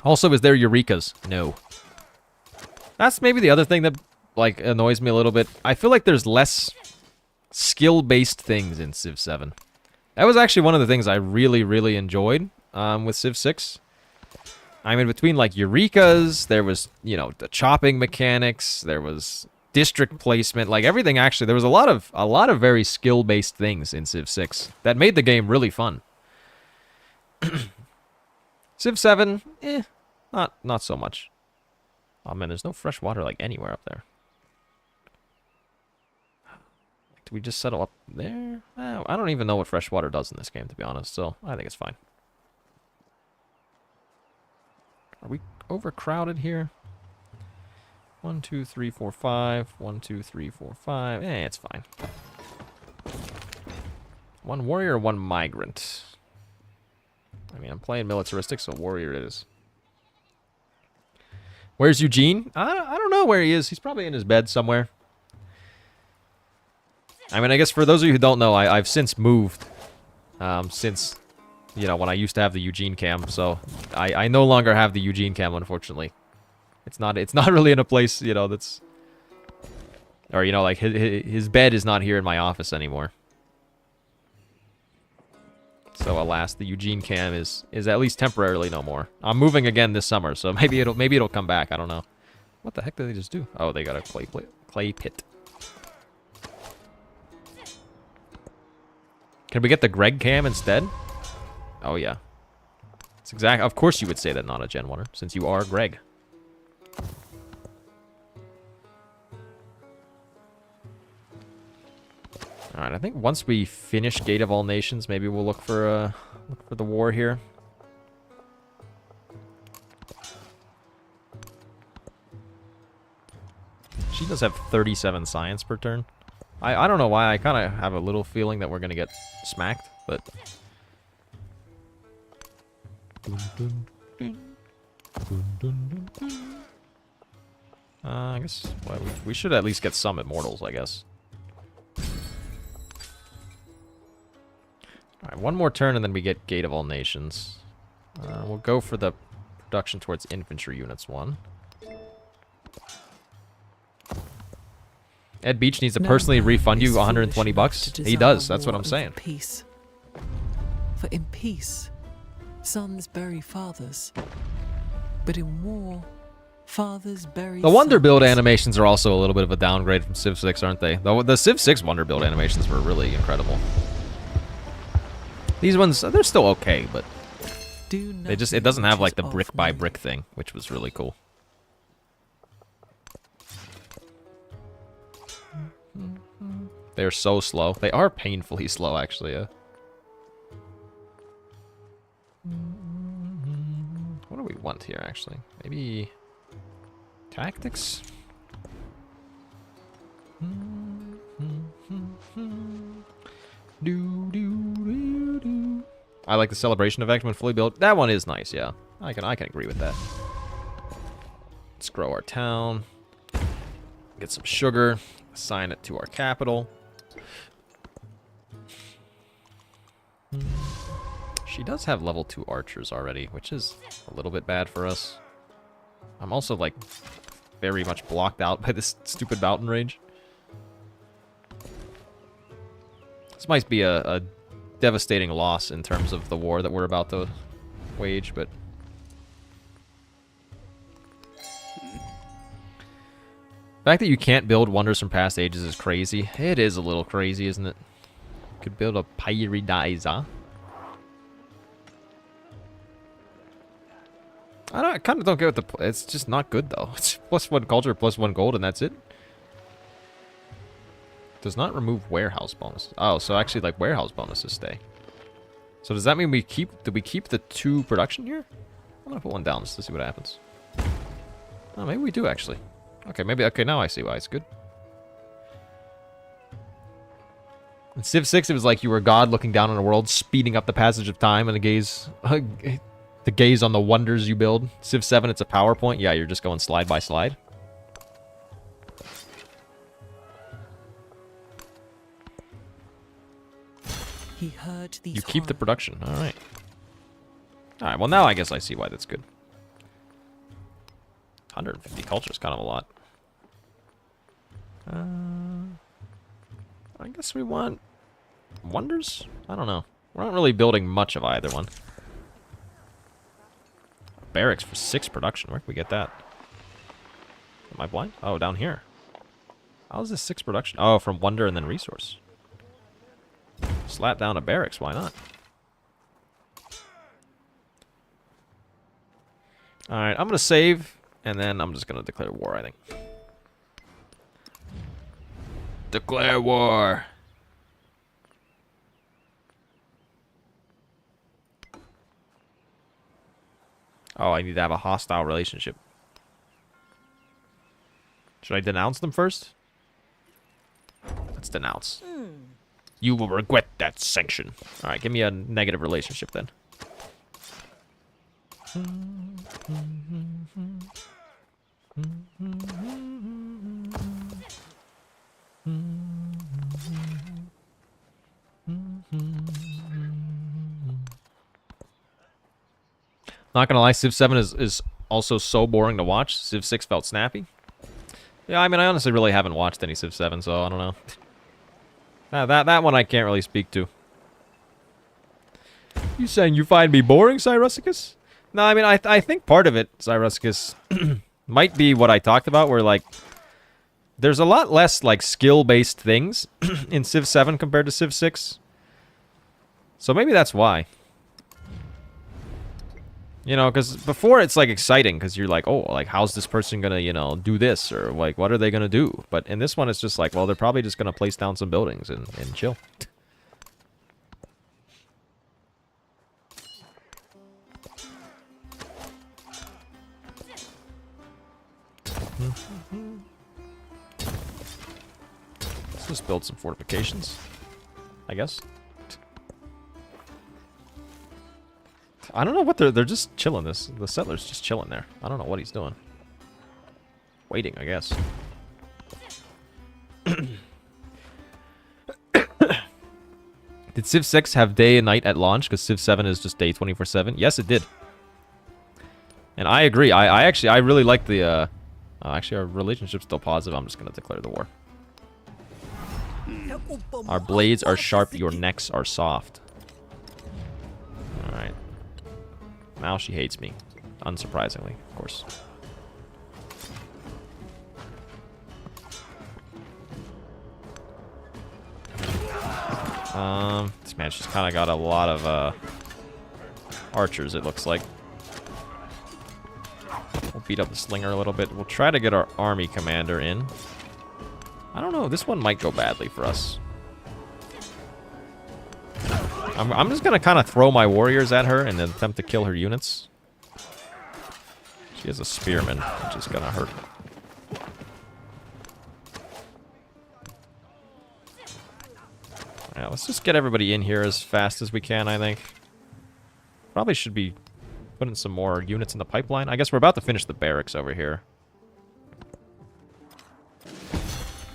Also, is there Eureka's? No. That's maybe the other thing that, like, annoys me a little bit. I feel like there's less skill-based things in Civ 7. That was actually one of the things I really, really enjoyed with Civ 6. I mean, between, like, Eureka's, there was, you know, the chopping mechanics, there was district placement, like, everything actually. There was a lot of very skill-based things in Civ 6 that made the game really fun. Civ 7, not so much. Oh man, there's no fresh water like anywhere up there. Do we just settle up there? I don't even know what fresh water does in this game, to be honest, so I think it's fine. Are we overcrowded here? 1, 2, 3, 4, 5. 1, 2, 3, 4, 5. It's fine. 1 warrior, 1 migrant. I mean, I'm playing militaristic, so warrior it is. Where's Eugene? I don't know where he is. He's probably in his bed somewhere. I mean, I guess for those of you who don't know, I've since moved. Since, you know, when I used to have the Eugene cam. So, I no longer have the Eugene cam, unfortunately. It's not really in a place, you know, that's... Or, you know, like, his bed is not here in my office anymore. So alas, the Eugene cam is at least temporarily no more. I'm moving again this summer, so maybe it'll come back. I don't know. What the heck did they just do? Oh, they got a clay pit. Can we get the Greg cam instead? Oh yeah. It's exact. Of course you would say that, not a Gen 1er, since you are Greg. Alright, I think once we finish Gate of All Nations, maybe we'll look for the war here. She does have 37 science per turn. I don't know why, I kind of have a little feeling that we're going to get smacked, but... I guess well, we should at least get some immortals, I guess. Alright, one more turn and then we get Gate of All Nations. We'll go for the production towards infantry units 1. Ed Beach needs to personally refund you 120 bucks. He does, that's what I'm saying. Peace. For in peace, sons bury fathers. But in war, fathers bury The Wonder Build sons. animations are also a little bit of a downgrade from Civ 6, aren't they? The Civ 6 Wonder Build animations were really incredible. These ones, they're still okay, but it doesn't have like the brick by brick thing, which was really cool. They're so slow. They are painfully slow, actually. What do we want here, actually? Maybe tactics? I like the celebration effect when fully built. That one is nice, yeah. I can agree with that. Let's grow our town. Get some sugar. Assign it to our capital. She does have level 2 archers already, which is a little bit bad for us. I'm also, like, very much blocked out by this stupid mountain range. This might be a devastating loss in terms of the war that we're about to wage, but... The fact that you can't build wonders from past ages is crazy. It is a little crazy, isn't it? Could build a Pyrediza. I kind of don't get what the... It's just not good, though. It's +1 culture, +1 gold, and that's it. Does not remove warehouse bonuses. Oh, so actually, like, warehouse bonuses stay. So does that mean we keep... Did we keep the 2 production here? I'm gonna put 1 down just to see what happens. Oh, maybe we do, actually. Okay, maybe... Okay, now I see why it's good. In Civ 6, it was like you were God looking down on a world, speeding up the passage of time and the gaze on the wonders you build. Civ 7, it's a PowerPoint. Yeah, you're just going slide by slide. He heard these You keep the production. All right. All right, well, now I guess I see why that's good. 150 culture is kind of a lot. I guess we want wonders? I don't know. We're not really building much of either one. Barracks for 6 production. Where can we get that? Am I blind? Oh, down here. How is this 6 production? Oh, from wonder and then resource. Slap down a barracks. Why not? Alright, I'm going to save, and then I'm just going to declare war, I think. Declare war! Oh, I need to have a hostile relationship. Should I denounce them first? Let's denounce. You will regret that sanction. Alright, give me a negative relationship then. Not gonna lie, Civ 7 is also so boring to watch. Civ 6 felt snappy. Yeah, I mean, I honestly really haven't watched any Civ 7, so I don't know. That one I can't really speak to. You saying you find me boring, Xerxes? No, I mean, I think part of it, Xerxes, might be what I talked about, where, like, there's a lot less, like, skill-based things in Civ 7 compared to Civ 6. So maybe that's why. You know, because before it's, like, exciting, because you're like, oh, like, how's this person gonna, you know, do this? Or, like, what are they gonna do? But in this one, it's just like, well, they're probably just gonna place down some buildings and chill. Let's just build some fortifications, I guess. I don't know what they're just chilling. The settler's just chilling there. I don't know what he's doing. waiting, I guess. Did Civ 6 have day and night at launch? Because Civ 7 is just day 24/7. Yes, it did. And I agree. I really like the... actually, our relationship's still positive. I'm just going to declare the war. Our blades are sharp. Your necks are soft. Alright. Now she hates me. Unsurprisingly, of course. This man, she's kind of got a lot of, archers, it looks like. We'll beat up the slinger a little bit. We'll try to get our army commander in. I don't know, this one might go badly for us. I'm just gonna kind of throw my warriors at her and then attempt to kill her units. She has a spearman, which is gonna hurt. Yeah, let's just get everybody in here as fast as we can, I think. Probably should be putting some more units in the pipeline. I guess we're about to finish the barracks over here.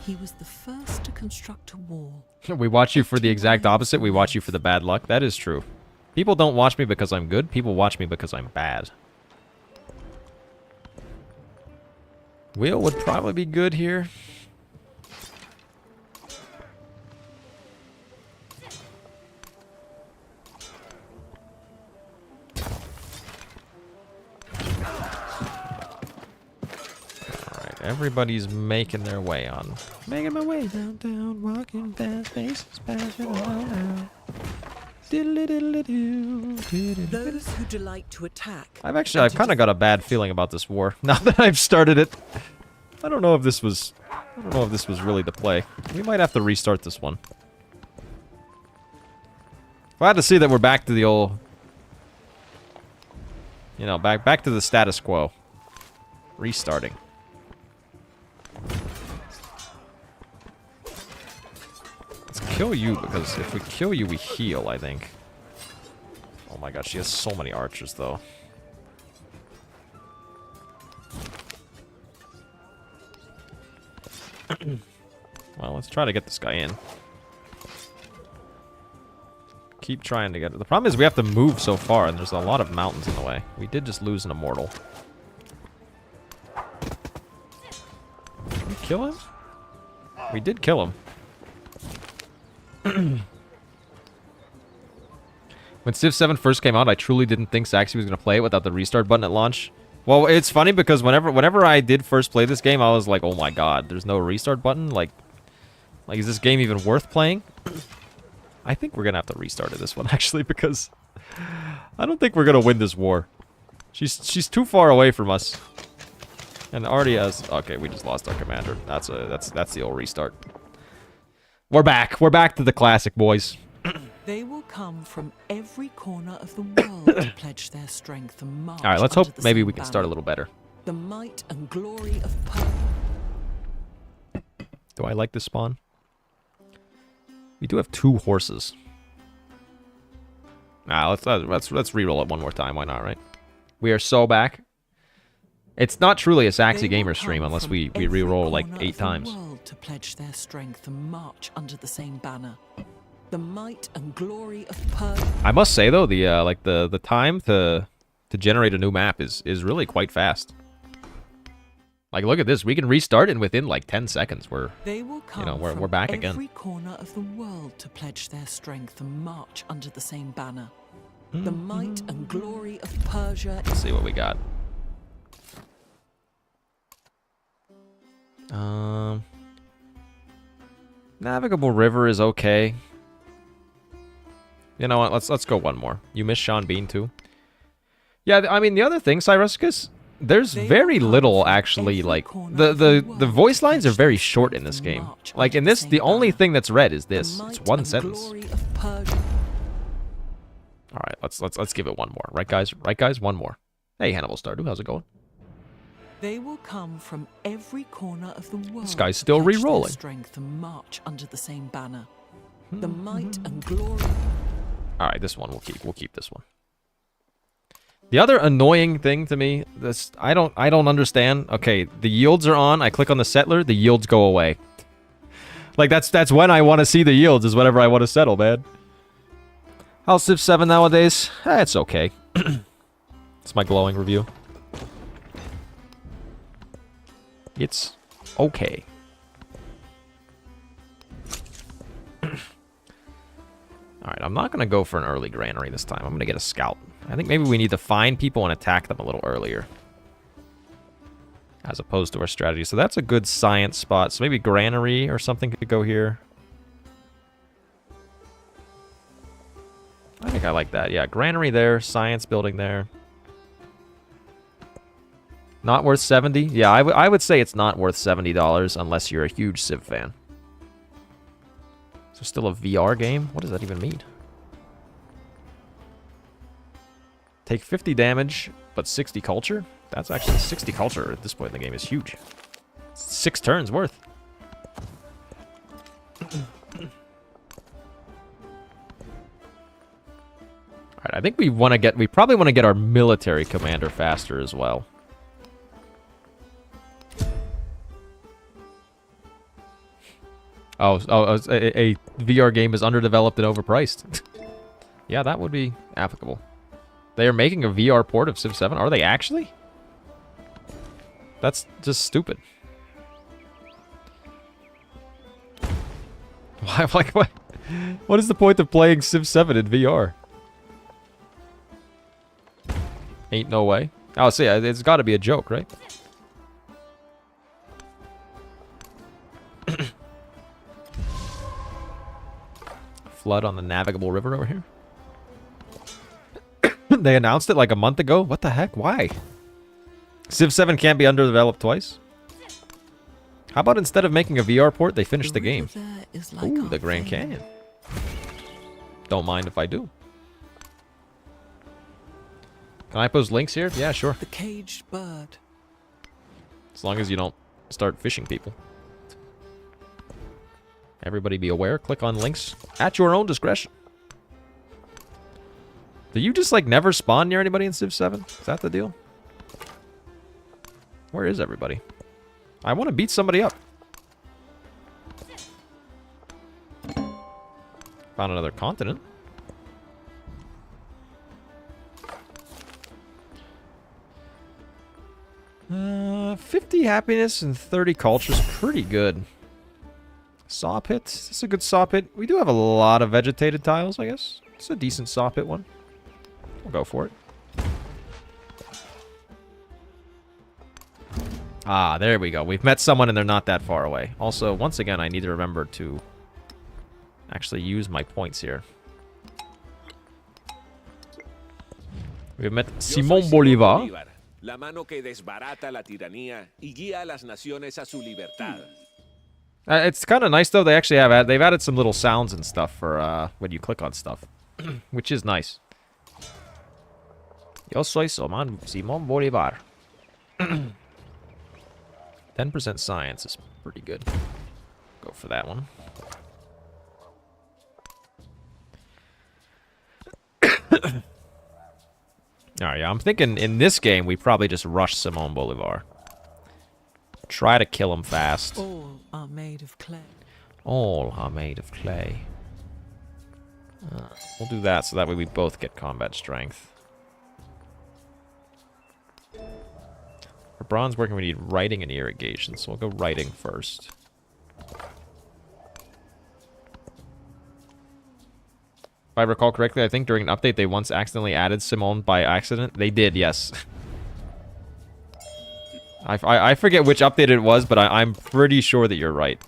He was the first to construct a wall. We watch you for the exact opposite. We watch you for the bad luck. That is true. People don't watch me because I'm good. People watch me because I'm bad. Will would probably be good here. Everybody's making their way on. Making my way downtown, walking fast, faces passing around. Those who delight to attack. I've kind of got a bad feeling about this war now that I've started it. I don't know if this was really the play. We might have to restart this one. Glad to see that we're back to the old, you know, back to the status quo. Restarting. Let's kill you, because if we kill you, we heal, I think. Oh my god, she has so many archers, though. Well, let's try to get this guy in. Keep trying to get it. The problem is we have to move so far, and there's a lot of mountains in the way. We did just lose an immortal. Did we kill him? We did kill him. When Civ 7 first came out, I truly didn't think Xerxes was going to play it without the restart button at launch. Well, it's funny because whenever I did first play this game, I was like, oh my god, there's no restart button? Like is this game even worth playing? I think we're going to have to restart this one, actually, because I don't think we're going to win this war. She's too far away from us. And already has... Okay, we just lost our commander. That's the old restart. We're back. We're back to the classic, boys. They will come from every corner of the world to pledge their strength and march. All right, let's hope maybe we can start a little better. The might and glory of Persia. Do I like this spawn? We do have 2 horses. Nah, let's re-roll it one more time. Why not, right? We are so back. It's not truly a Saxy Gamer stream unless we re-roll like 8 times. To pledge their strength and march under the same banner. The might and glory of Persia. I must say though, the time to generate a new map is really quite fast. Like, look at this. We can restart, and within like 10 seconds we're we're back again. Every corner of the world to pledge their strength and march under the same banner. The might and glory of Persia. Let's see what we got. Navigable river is okay. You know what? Let's go one more. You miss Sean Bean too? Yeah, I mean the other thing, Cyruscus, there's very little actually. Like the voice lines are very short in this game. Like in this, the only thing that's read is this. It's one sentence. All right, let's give it one more. Right, guys? Right, guys? One more. Hey, Hannibal Stardew, how's it going? They will come from every corner of the world. This guy's still re-rolling. Strength and march under the same banner. The might and glory. All right, this one we'll keep. We'll keep this one. The other annoying thing to me, this I don't understand. Okay, the yields are on. I click on the settler, the yields go away. Like that's when I want to see the yields, is whenever I want to settle, man. How's Civ 7 nowadays? It's okay. It's my glowing review. It's okay. Alright, I'm not going to go for an early granary this time. I'm going to get a scout. I think maybe we need to find people and attack them a little earlier, as opposed to our strategy. So that's a good science spot. So maybe granary or something could go here. I think I like that. Yeah, granary there, science building there. Not worth 70? Yeah, I would say it's not worth $70 unless you're a huge Civ fan. So still a VR game? What does that even mean? Take 50 damage, but 60 culture? That's actually 60 culture at this point in the game is huge. 6 turns worth. Alright, I think we probably want to get our military commander faster as well. Oh, a VR game is underdeveloped and overpriced. Yeah, that would be applicable. They are making a VR port of Civ 7? Are they actually? That's just stupid. Why, like, what is the point of playing Civ 7 in VR? Ain't no way. Oh, see, it's got to be a joke, right? Flood on the navigable river over here. They announced it like a month ago. What the heck? Why? Civ 7 can't be underdeveloped twice? How about instead of making a VR port, they finish the game? Ooh, the Grand Canyon. Don't mind if I do. Can I post links here? Yeah, sure. The caged bird. As long as you don't start fishing people. Everybody be aware. Click on links at your own discretion. Do you just, like, never spawn near anybody in Civ 7? Is that the deal? Where is everybody? I want to beat somebody up. Found another continent. Uh, 50 happiness and 30 culture is pretty good. Saw pit. This is a good saw pit. We do have a lot of vegetated tiles, I guess. It's a decent saw pit one. We'll go for it. Ah, there we go. We've met someone and they're not that far away. Also, once again, I need to remember to actually use my points here. We've met Simón Bolívar. La mano que desbarata la tiranía y guía a las naciones a su libertad. It's kind of nice though. They actually have they've added some little sounds and stuff for when you click on stuff, which is nice. Yo soy Simón Bolívar. 10% science is pretty good. Go for that one. Alright, yeah, I'm thinking in this game we probably just rush Simón Bolívar. Try to kill him fast. All are made of clay. All are made of clay. We'll do that so that way we both get combat strength. For bronze working, we need writing and irrigation, so we'll go writing first. If I recall correctly, I think during an update they once accidentally added Simón by accident. They did, yes. I forget which update it was, but I'm pretty sure that you're right.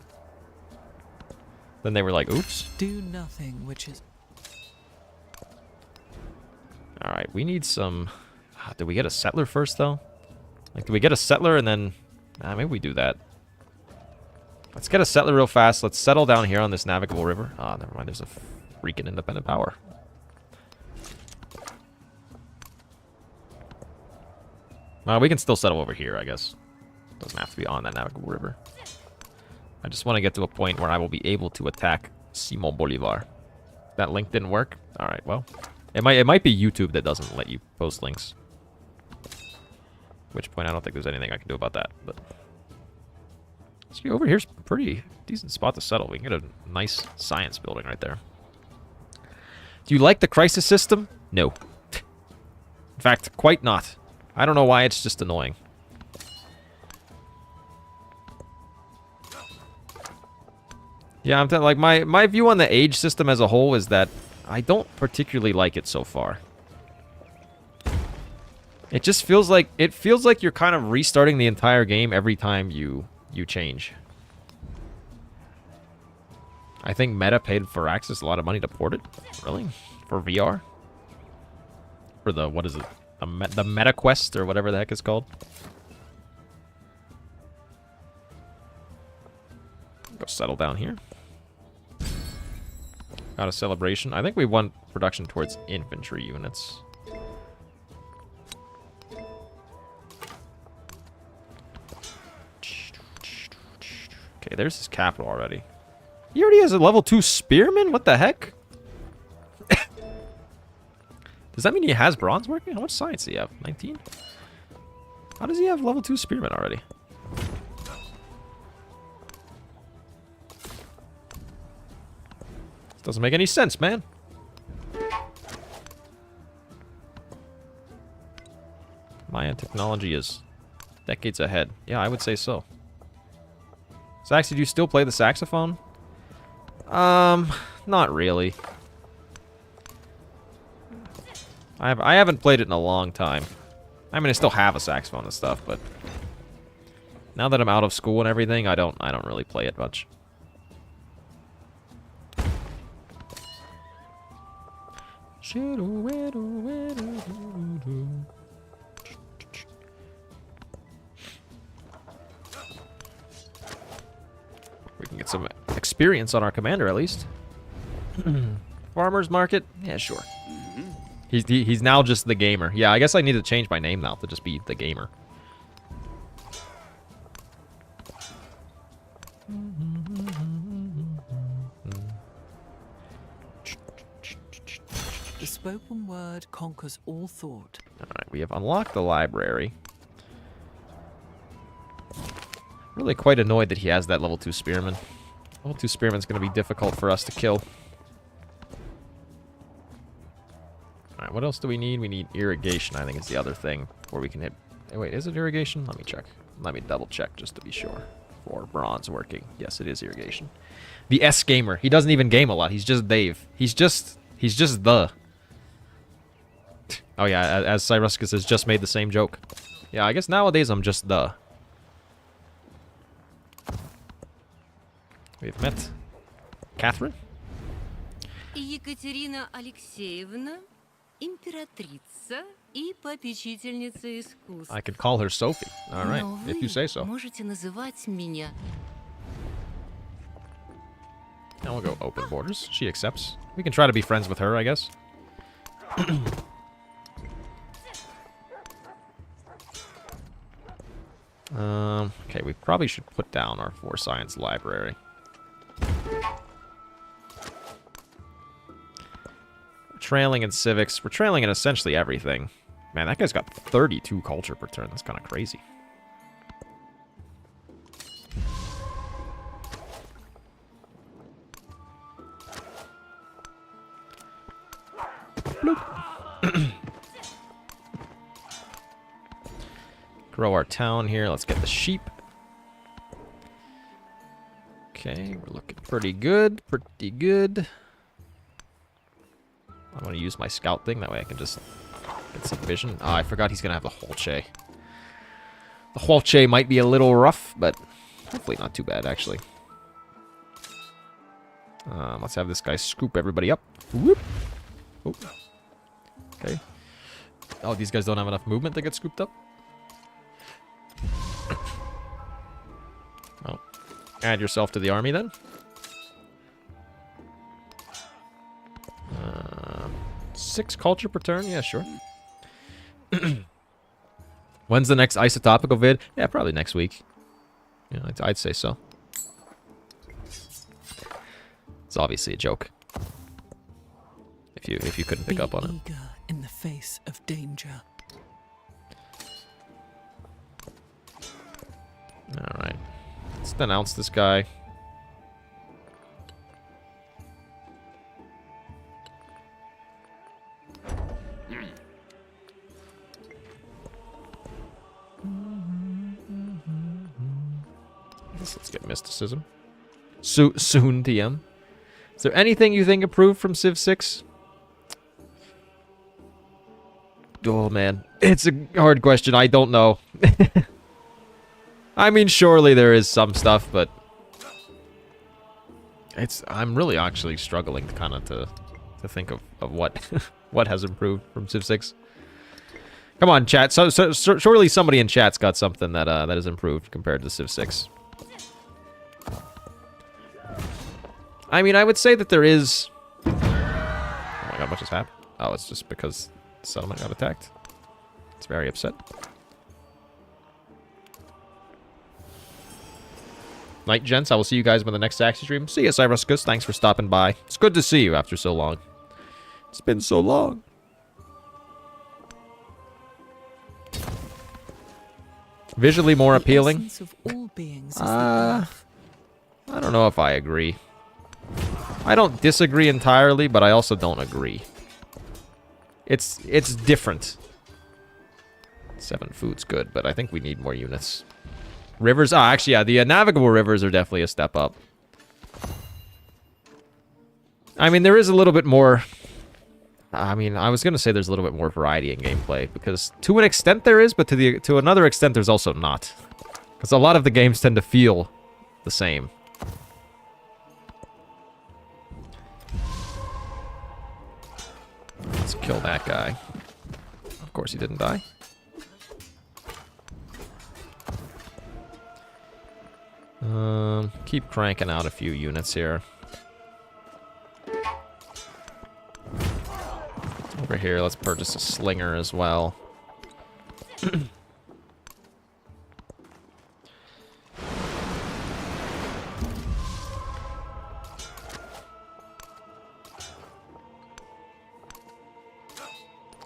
Then they were like, oops. Do nothing which is... Alright, we need some... Did we get a settler first, though? Like, do we get a settler and then... maybe we do that. Let's get a settler real fast. Let's settle down here on this navigable river. Ah, never mind. There's a freaking independent power. We can still settle over here, I guess. Doesn't have to be on that navigable river. I just want to get to a point where I will be able to attack Simón Bolívar. That link didn't work? Alright, well. It might be YouTube that doesn't let you post links. which point I don't think there's anything I can do about that. But see, over here's a pretty decent spot to settle. We can get a nice science building right there. Do you like the crisis system? No. In fact, quite not. I don't know why, it's just annoying. Yeah, I'm like my view on the age system as a whole is that I don't particularly like it so far. It just feels like you're kind of restarting the entire game every time you change. I think Meta paid for Xerxes a lot of money to port it. Really? For VR? For the, what is it? The Meta Quest or whatever the heck it's called. Go settle down here. Got a celebration. I think we want production towards infantry units. Okay, there's his capital already. He already has a level 2 spearman? What the heck? Does that mean he has bronze working? How much science does he have? 19? How does he have level 2 spearman already? This doesn't make any sense, man. Mayan technology is decades ahead. Yeah, I would say so. Sax, did you still play the saxophone? Not really. I haven't played it in a long time. I mean, I still have a saxophone and stuff, but now that I'm out of school and everything, I don't really play it much. We can get some experience on our commander at least. Farmer's market? Yeah, sure. He's now just the gamer. Yeah, I guess I need to change my name now to just be the gamer. The spoken word conquers all thought. Alright, we have unlocked the library. Really quite annoyed that he has that level 2 spearman. Level 2 spearman's going to be difficult for us to kill. Alright, what else do we need? We need irrigation, I think is the other thing. Before we can hit... Hey, wait, is it irrigation? Let me check. Let me double check just to be sure. For bronze working. Yes, it is irrigation. The S gamer. He doesn't even game a lot. He's just Dave. He's just the... Oh yeah, as Xerxes has just made the same joke. Yeah, I guess nowadays I'm just the... We've met Catherine. Екатерина Алексеевна, императрица и попечительница искусств. I could call her Sophie. All right, Но if you say so. можете называть меня. Now we'll go open borders. She accepts. We can try to be friends with her, I guess. Okay, we probably should put down our 4 science library. We're trailing in civics. We're trailing in essentially everything. Man, that guy's got 32 culture per turn. That's kind of crazy. Grow our town here. Let's get the sheep. Okay, we're looking pretty good. Pretty good. I want to use my scout thing. That way I can just get some vision. Oh, I forgot he's going to have the Holche. The Holche might be a little rough, but hopefully not too bad, actually. Let's have this guy scoop everybody up. Whoop. Oh. Okay. Oh, these guys don't have enough movement to get scooped up? Well, add yourself to the army then. 6 culture per turn? Yeah, sure. When's the next isotopical vid? Yeah, probably next week. Yeah, I'd say so. It's obviously a joke. If you couldn't pick up on it. Eager in the face of danger. Alright. Let's denounce this guy. Let's get mysticism. Soon, DM. Is there anything you think improved from Civ 6? Oh, man. It's a hard question. I don't know. I mean, surely there is some stuff, but... I'm really actually struggling to kind of to think of what what has improved from Civ 6. Come on, chat. So surely somebody in chat's got something that that has improved compared to Civ 6. I mean, I would say that there is... Oh my god, what just happened? Oh, it's just because the settlement got attacked. It's very upset. Night, gents. I will see you guys in the next Xerxes stream. See you, Xerxes. Thanks for stopping by. It's good to see you after so long. It's been so long. Visually more appealing. I don't know if I agree. I don't disagree entirely, but I also don't agree. It's different. 7 food's good, but I think we need more units. Rivers, actually, yeah, the navigable rivers are definitely a step up. I mean, there is a little bit more... I mean, I was going to say there's a little bit more variety in gameplay, because to an extent there is, but to another extent there's also not. Because a lot of the games tend to feel the same. Let's kill that guy. Of course he didn't die. Keep cranking out a few units here. Over here, let's purchase a slinger as well.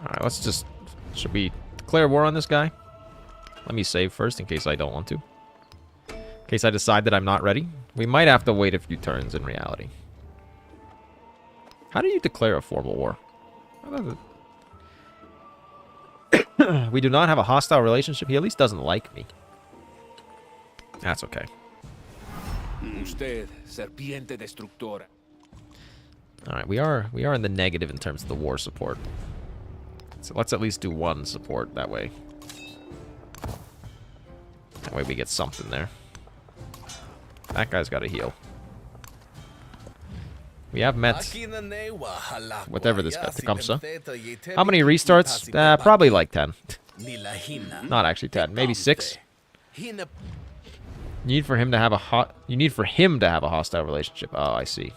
Alright, let's just... Should we declare war on this guy? Let me save first in case I don't want to. In case I decide that I'm not ready. We might have to wait a few turns in reality. How do you declare a formal war? We do not have a hostile relationship. He at least doesn't like me. That's okay. Usted, serpiente destructora. Alright, we are in the negative in terms of the war support. So let's at least do one support that way. That way we get something there. That guy's got to heal. We have met whatever this guy comes to. How many restarts? Probably like 10. Not actually 10, maybe 6. You need for him to have a hostile relationship. Oh, I see.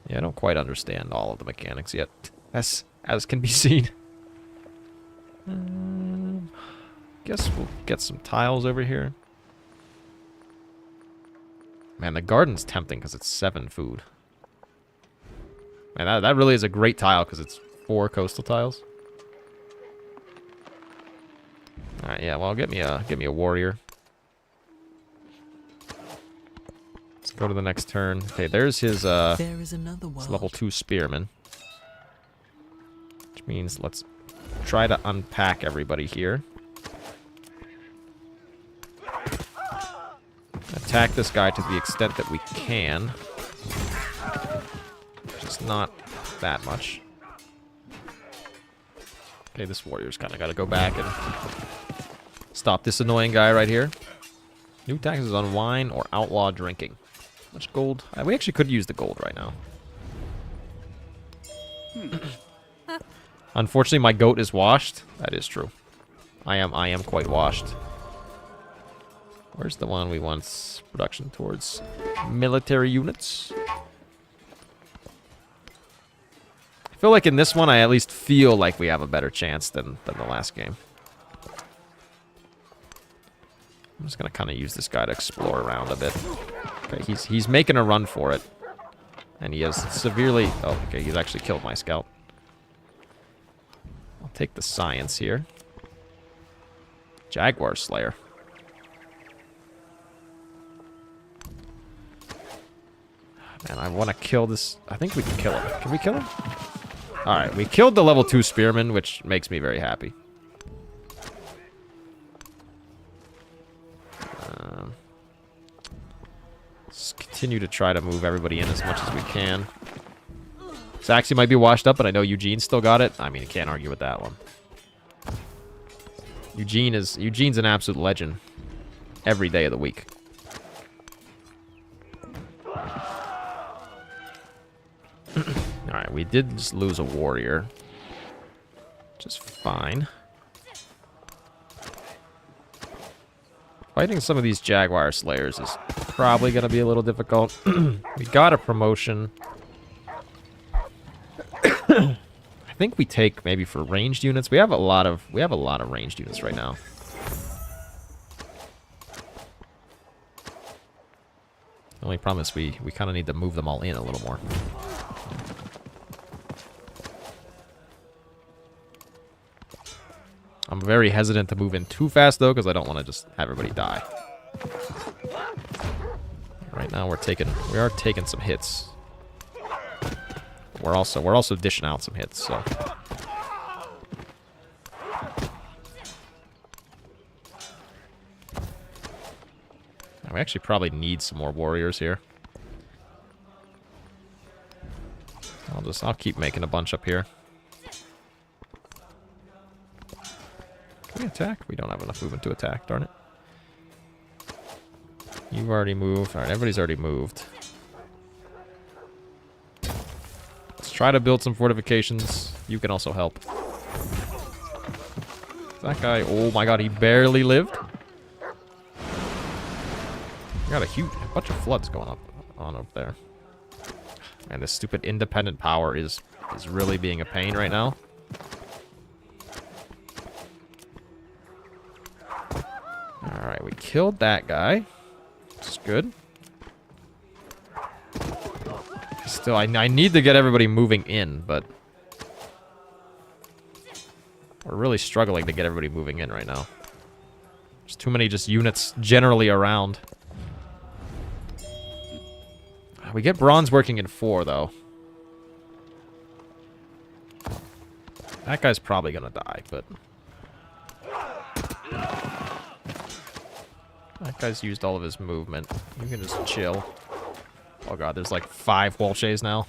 Yeah, I don't quite understand all of the mechanics yet, as can be seen. Guess we'll get some tiles over here. Man, the garden's tempting because it's 7 food. Man, that really is a great tile because it's 4 coastal tiles. All right, yeah. Well, get me a warrior. Let's go to the next turn. Okay, there's his There is another world. level 2 spearman, which means let's try to unpack everybody here. Attack this guy to the extent that we can. Just not that much. Okay, this warrior's kind of got to go back and stop this annoying guy right here. New taxes on wine or outlaw drinking. How much gold? We actually could use the gold right now. Unfortunately, my goat is washed. That is true. I am quite washed. Where's the one we want production towards? Military units. I feel like in this one, I at least feel like we have a better chance than the last game. I'm just gonna kind of use this guy to explore around a bit. Okay, he's making a run for it, and he has severely. Oh, okay, he's actually killed my scout. I'll take the science here. Jaguar Slayer. Man, I want to kill this. I think we can kill him. Can we kill him? Alright, we killed the level 2 Spearman, which makes me very happy. Let's continue to try to move everybody in as much as we can. Saxy might be washed up, but I know Eugene's still got it. I mean, you can't argue with that one. Eugene's an absolute legend every day of the week. Alright, we did just lose a warrior. Which is fine. Fighting some of these Jaguar Slayers is probably going to be a little difficult. We got a promotion. I think we take maybe for ranged units. We have a lot of ranged units right now. The only problem is we kind of need to move them all in a little more. I'm very hesitant to move in too fast though, because I don't want to just have everybody die. Right now we are taking some hits. We're also dishing out some hits, so. We actually probably need some more warriors here. I'll keep making a bunch up here. Can we attack? We don't have enough movement to attack, darn it. You've already moved. Alright, everybody's already moved. Let's try to build some fortifications. You can also help. That guy, oh my god, he barely lived. We got a bunch of floods going on up there. Man, this stupid independent power is really being a pain right now. Alright, we killed that guy. Which is good. Still, I need to get everybody moving in, but we're really struggling to get everybody moving in right now. There's too many just units generally around. We get bronze working in 4, though. That guy's probably gonna die, but that guy's used all of his movement. You can just chill. Oh god, there's like 5 Walshays now.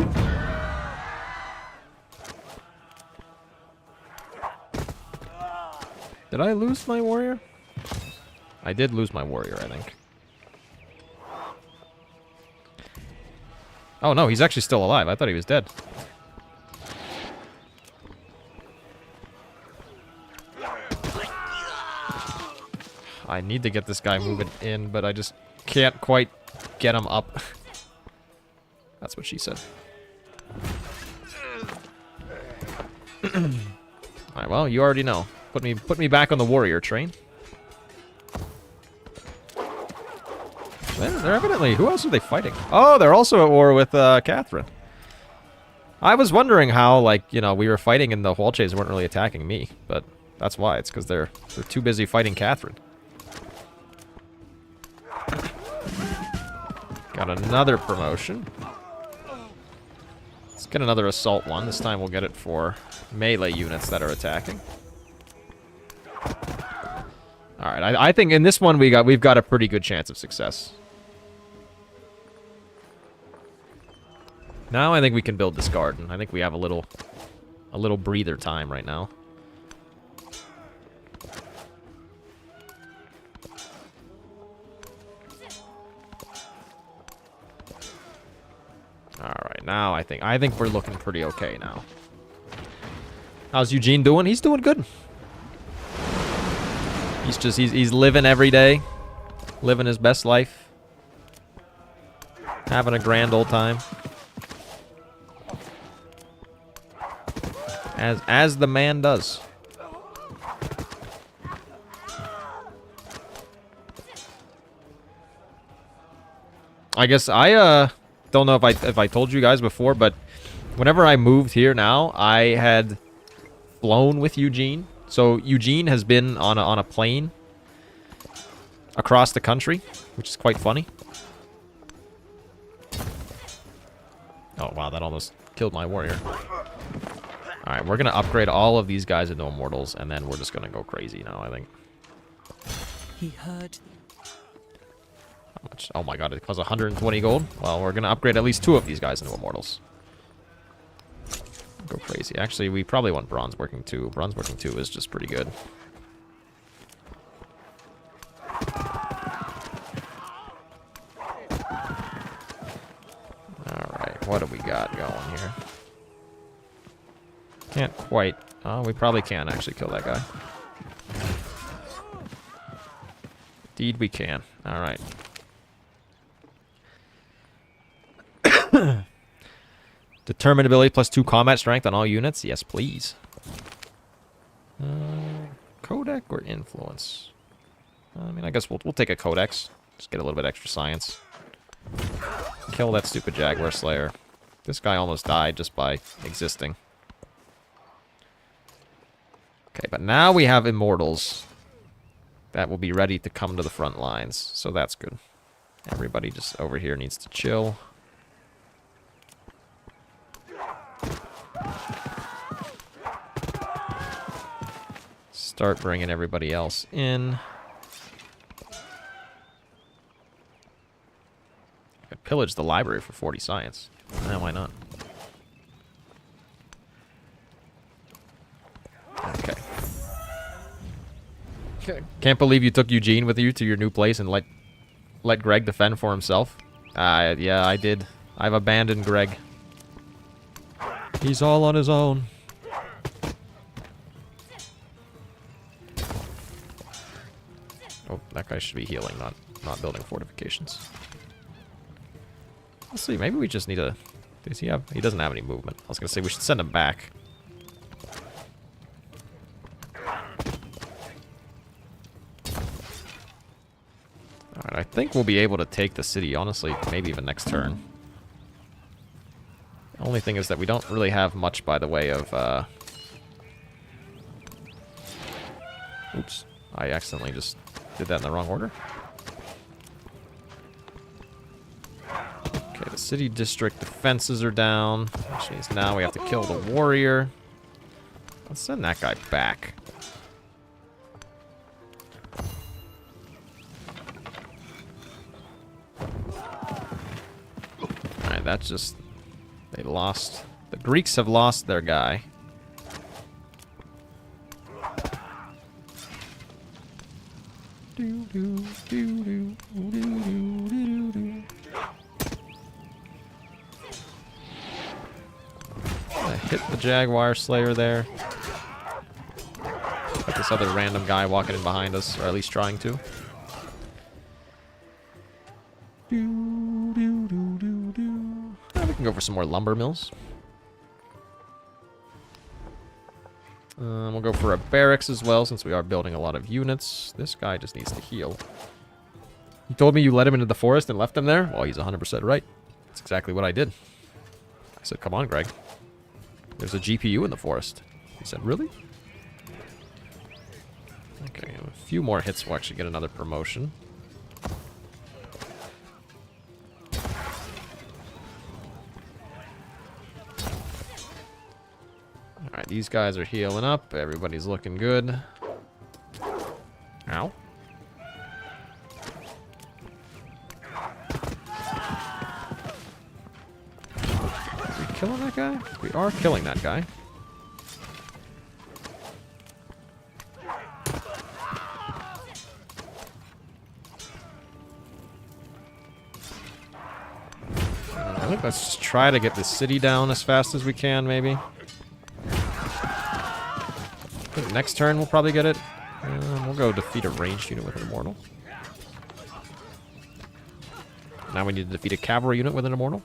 Did I lose my warrior? I did lose my warrior, I think. Oh no, he's actually still alive. I thought he was dead. I need to get this guy moving in, but I just can't quite get him up. That's what she said. Alright, well, you already know. Put me back on the warrior train. They're evidently... Who else are they fighting? Oh, they're also at war with Catherine. I was wondering how, like, you know, we were fighting and the Walshays weren't really attacking me. But that's why. It's because they're too busy fighting Catherine. Got another promotion. Let's get another assault one. This time we'll get it for melee units that are attacking. Alright, I think in this one we've got a pretty good chance of success. Now I think we can build this garden. I think we have a little breather time right now. Alright, now I think we're looking pretty okay now. How's Eugene doing? He's doing good. He's living every day. Living his best life. Having a grand old time. As the man does. I guess I don't know if I told you guys before, but whenever I moved here now, I had flown with Eugene. So Eugene has been on a plane across the country, which is quite funny. Oh, wow, that almost killed my warrior. Alright, we're going to upgrade all of these guys into immortals, and then we're just going to go crazy now, I think. He heard. How much? Oh my god, it costs 120 gold? Well, we're going to upgrade at least 2 of these guys into immortals. Go crazy. Actually, we probably want bronze working 2. Bronze working 2 is just pretty good. Alright, what do we got going here? Can't quite. Oh, we probably can actually kill that guy. Indeed we can. Alright. Determined ability plus 2 combat strength on all units? Yes, please. Codec or influence? I mean, I guess we'll take a codex. Just get a little bit extra science. Kill that stupid Jaguar Slayer. This guy almost died just by existing. Okay, but now we have immortals that will be ready to come to the front lines, so that's good. Everybody just over here needs to chill. Start bringing everybody else in. I could pillage the library for 40 science. Why not? Okay. Can't believe you took Eugene with you to your new place and let Greg defend for himself. Yeah, I did. I've abandoned Greg. He's all on his own. Oh, that guy should be healing, not building fortifications. Let's see, maybe we just need a... Does he have... He doesn't have any movement. I was going to say we should send him back. Alright, I think we'll be able to take the city, honestly, maybe even next turn. The only thing is that we don't really have much by the way of... Oops. I accidentally just did that in the wrong order. Okay, the city district defenses are down. Which means now we have to kill the warrior. Let's send that guy back. Alright, that's just... They lost... The Greeks have lost their guy. I hit the Jaguar Slayer there. Got this other random guy walking in behind us, or at least trying to. We can go for some more lumber mills. We'll go for a barracks as well, since we are building a lot of units. This guy just needs to heal. You told me you let him into the forest and left him there? Well, he's 100% right. That's exactly what I did. I said, come on, Greg. There's a GPU in the forest. He said, really? Okay, a few more hits will actually get another promotion. Alright, these guys are healing up. Everybody's looking good. Ow. Are we killing that guy? We are killing that guy. I think let's just try to get this city down as fast as we can, maybe. I think next turn we'll probably get it. We'll go defeat a ranged unit with an immortal. Now we need to defeat a cavalry unit with an immortal.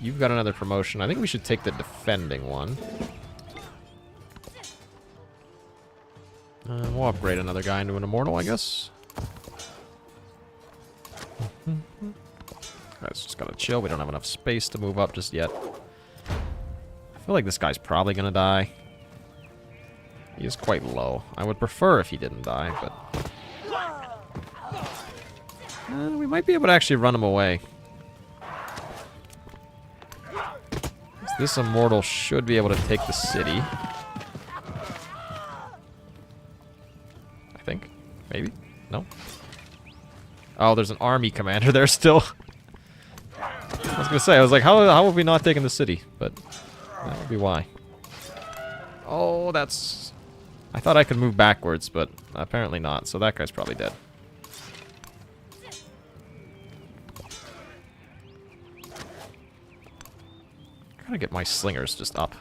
You've got another promotion. I think we should take the defending one. We'll upgrade another guy into an immortal, I guess. Guys, just gotta chill. We don't have enough space to move up just yet. I feel like this guy's probably gonna die. He is quite low. I would prefer if he didn't die, but... We might be able to actually run him away. This immortal should be able to take the city. I think. Maybe? No? Oh, there's an army commander there still. I was gonna say, I was like, how have we not taken the city? But that would be why. Oh, that's... I thought I could move backwards, but apparently not. So that guy's probably dead. Gotta get my slingers just up.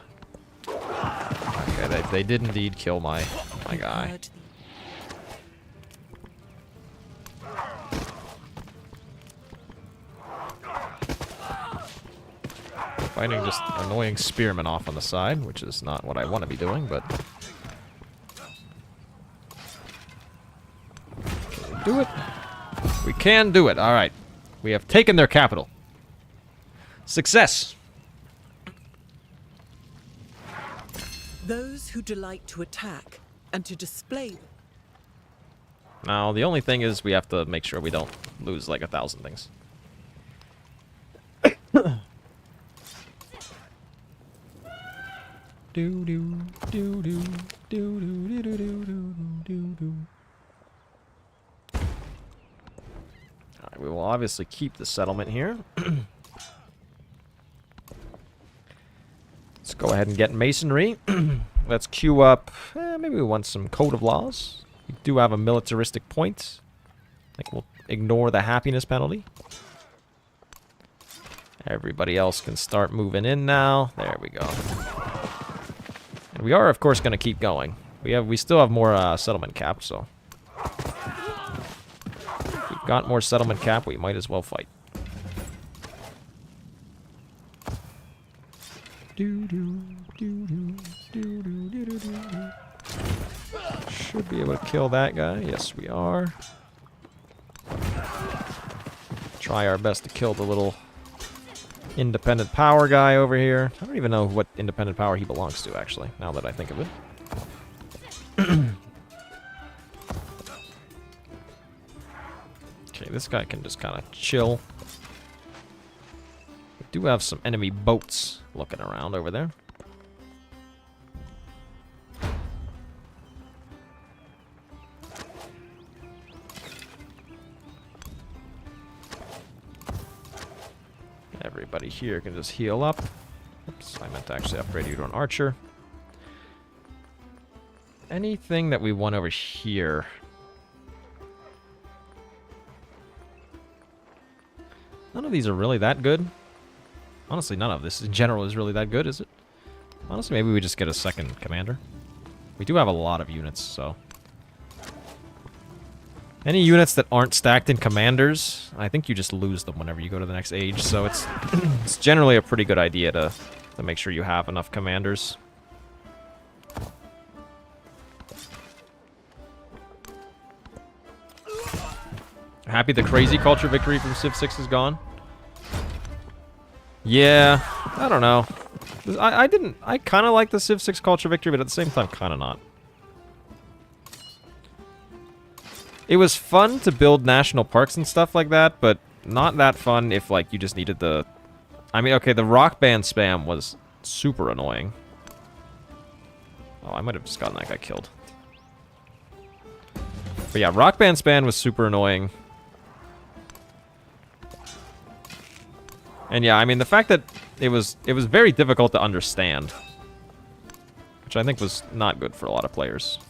Okay, they did indeed kill my guy. Fighting just annoying spearmen off on the side, which is not what I want to be doing, but... Can we do it? We can do it, alright. We have taken their capital. Success! Those who delight to attack and to display. Now, the only thing is we have to make sure we don't lose like 1,000 things. Do do do do do do do do do do do. Alright, we will obviously keep the settlement here. Let's go ahead and get masonry. Let's queue up. Maybe we want some code of laws. We do have a militaristic point. I think we'll ignore the happiness penalty. Everybody else can start moving in now. There we go. And we are, of course, going to keep going. We still have more settlement cap, so if we've got more settlement cap, we might as well fight. Should be able to kill that guy. Yes, we are. Try our best to kill the little independent power guy over here. I don't even know what independent power he belongs to, actually, now that I think of it. Okay, this guy can just kind of chill. We do have some enemy boats looking around over there. Everybody here can just heal up. Oops, I meant to actually upgrade you to an archer. Anything that we want over here? None of these are really that good. Honestly, none of this in general is really that good, is it? Honestly, maybe we just get a second commander. We do have a lot of units, so... Any units that aren't stacked in commanders, I think you just lose them whenever you go to the next age, so it's it's generally a pretty good idea to make sure you have enough commanders. Happy the crazy culture victory from Civ 6 is gone? Yeah, I don't know. I kind of like the Civ 6 culture victory, but at the same time, kind of not. It was fun to build national parks and stuff like that, but not that fun if, like, you just needed the... I mean, okay, the rock band spam was super annoying. Oh, I might have just gotten that guy killed. But yeah, rock band spam was super annoying. And yeah, I mean, the fact that it was very difficult to understand, which I think was not good for a lot of players.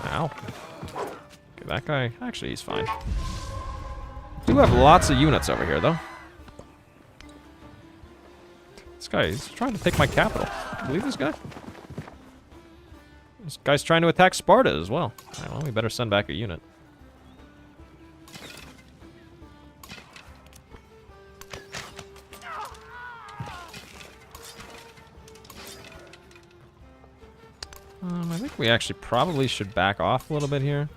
Ow. Okay, that guy, actually, he's fine. Do have lots of units over here, though. This guy is trying to take my capital. Can you believe this guy? This guy's trying to attack Sparta as well. Alright, well, we better send back a unit. I think we actually probably should back off a little bit here.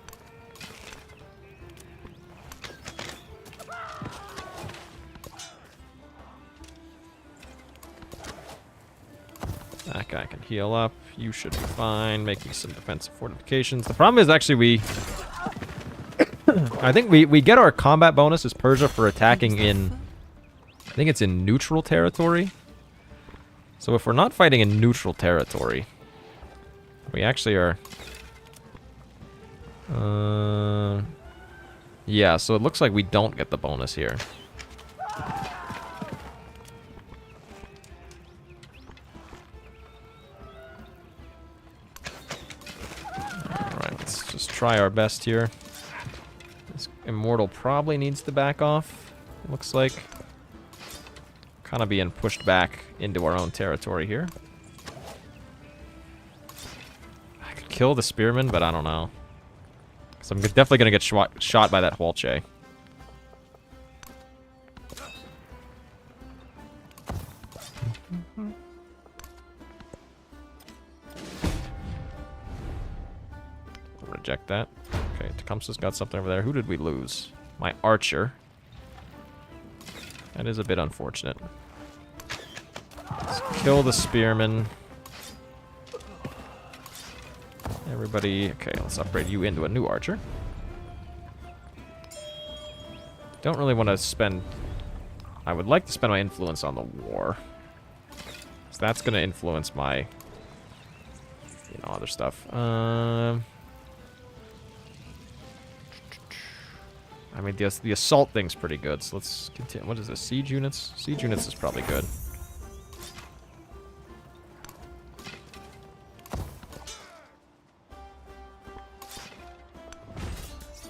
That guy can heal up. You should be fine. Make me some defensive fortifications. The problem is actually we... I think we get our combat bonus as Persia for attacking in... I think it's in neutral territory. So if we're not fighting in neutral territory, we actually are... yeah, so it looks like we don't get the bonus here. Alright, let's just try our best here. This Immortal probably needs to back off, it looks like. Kind of being pushed back into our own territory here. I could kill the Spearman, but I don't know. So I'm definitely going to get shot by that Hwalche. Reject that. Okay, Tecumseh's got something over there. Who did we lose? My archer. That is a bit unfortunate. Let's kill the Spearman. Everybody, okay, let's upgrade you into a new archer. Don't really want to spend... I would like to spend my influence on the war. So that's going to influence my... you know, other stuff. I mean, the assault thing's pretty good, so let's continue. What is this? Siege units? Siege units is probably good.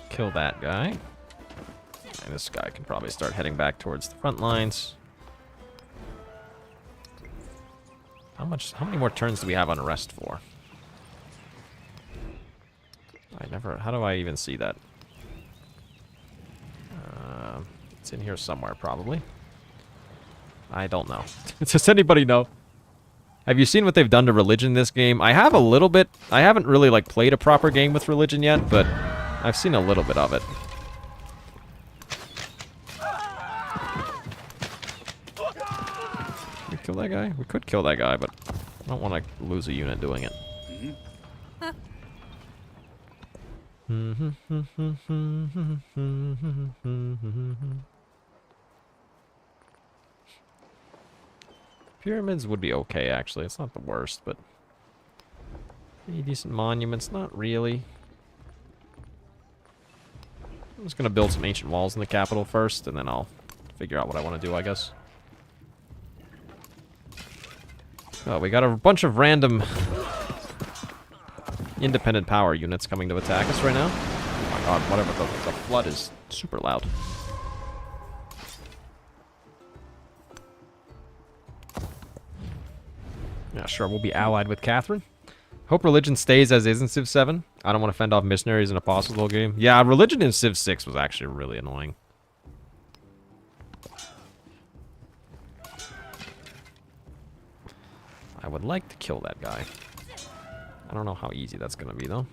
Kill that guy. And this guy can probably start heading back towards the front lines. How many more turns do we have unrest for? How do I even see that? It's in here somewhere, probably. I don't know. Does anybody know? Have you seen what they've done to religion in this game? I have a little bit. I haven't really, like, played a proper game with religion yet, but I've seen a little bit of it. Can we kill that guy? We could kill that guy, but I don't want to lose a unit doing it. Pyramids would be okay, actually. It's not the worst, but... any decent monuments? Not really. I'm just gonna build some ancient walls in the capital first, and then I'll figure out what I want to do, I guess. Oh, we got a bunch of random independent power units coming to attack us right now. Oh my god, whatever, the flood is super loud. Yeah, sure, we'll be allied with Catherine. Hope religion stays as is in Civ 7. I don't want to fend off missionaries and apostles the whole game. Yeah, religion in Civ 6 was actually really annoying. I would like to kill that guy. I don't know how easy that's going to be, though.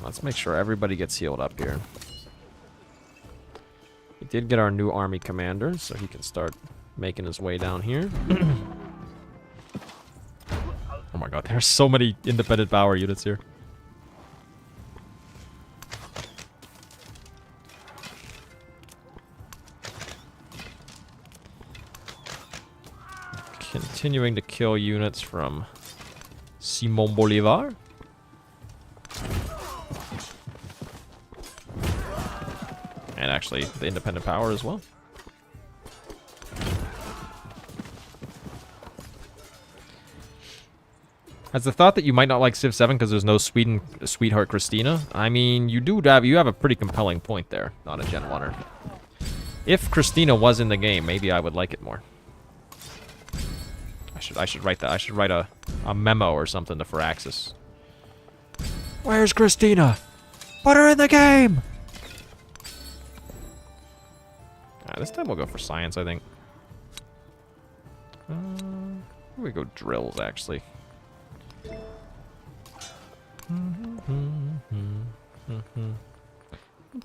Let's make sure everybody gets healed up here. We did get our new army commander, so he can start making his way down here. Oh my god, there's so many independent power units here. Continuing to kill units from Simon Bolivar. And actually, the independent power as well. Has the thought that you might not like Civ 7 because there's no Sweetheart Christina? I mean, you have a pretty compelling point there, not a Gen 1er. If Christina was in the game, maybe I would like it more. I should write that. I should write a memo or something to Xerxes. Where's Christina? Put her in the game! This time we'll go for science, I think. We go drills, actually.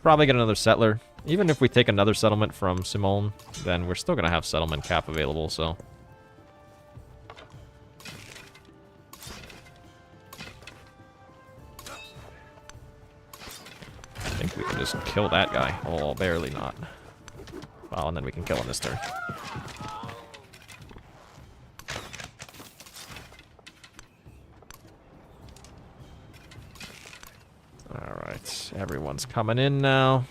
Probably get another settler Even if we take another settlement from Simone, then we're still going to have settlement cap available, so... I think we can just kill that guy. Oh, barely not. Well, and then we can kill him this turn. Alright, everyone's coming in now.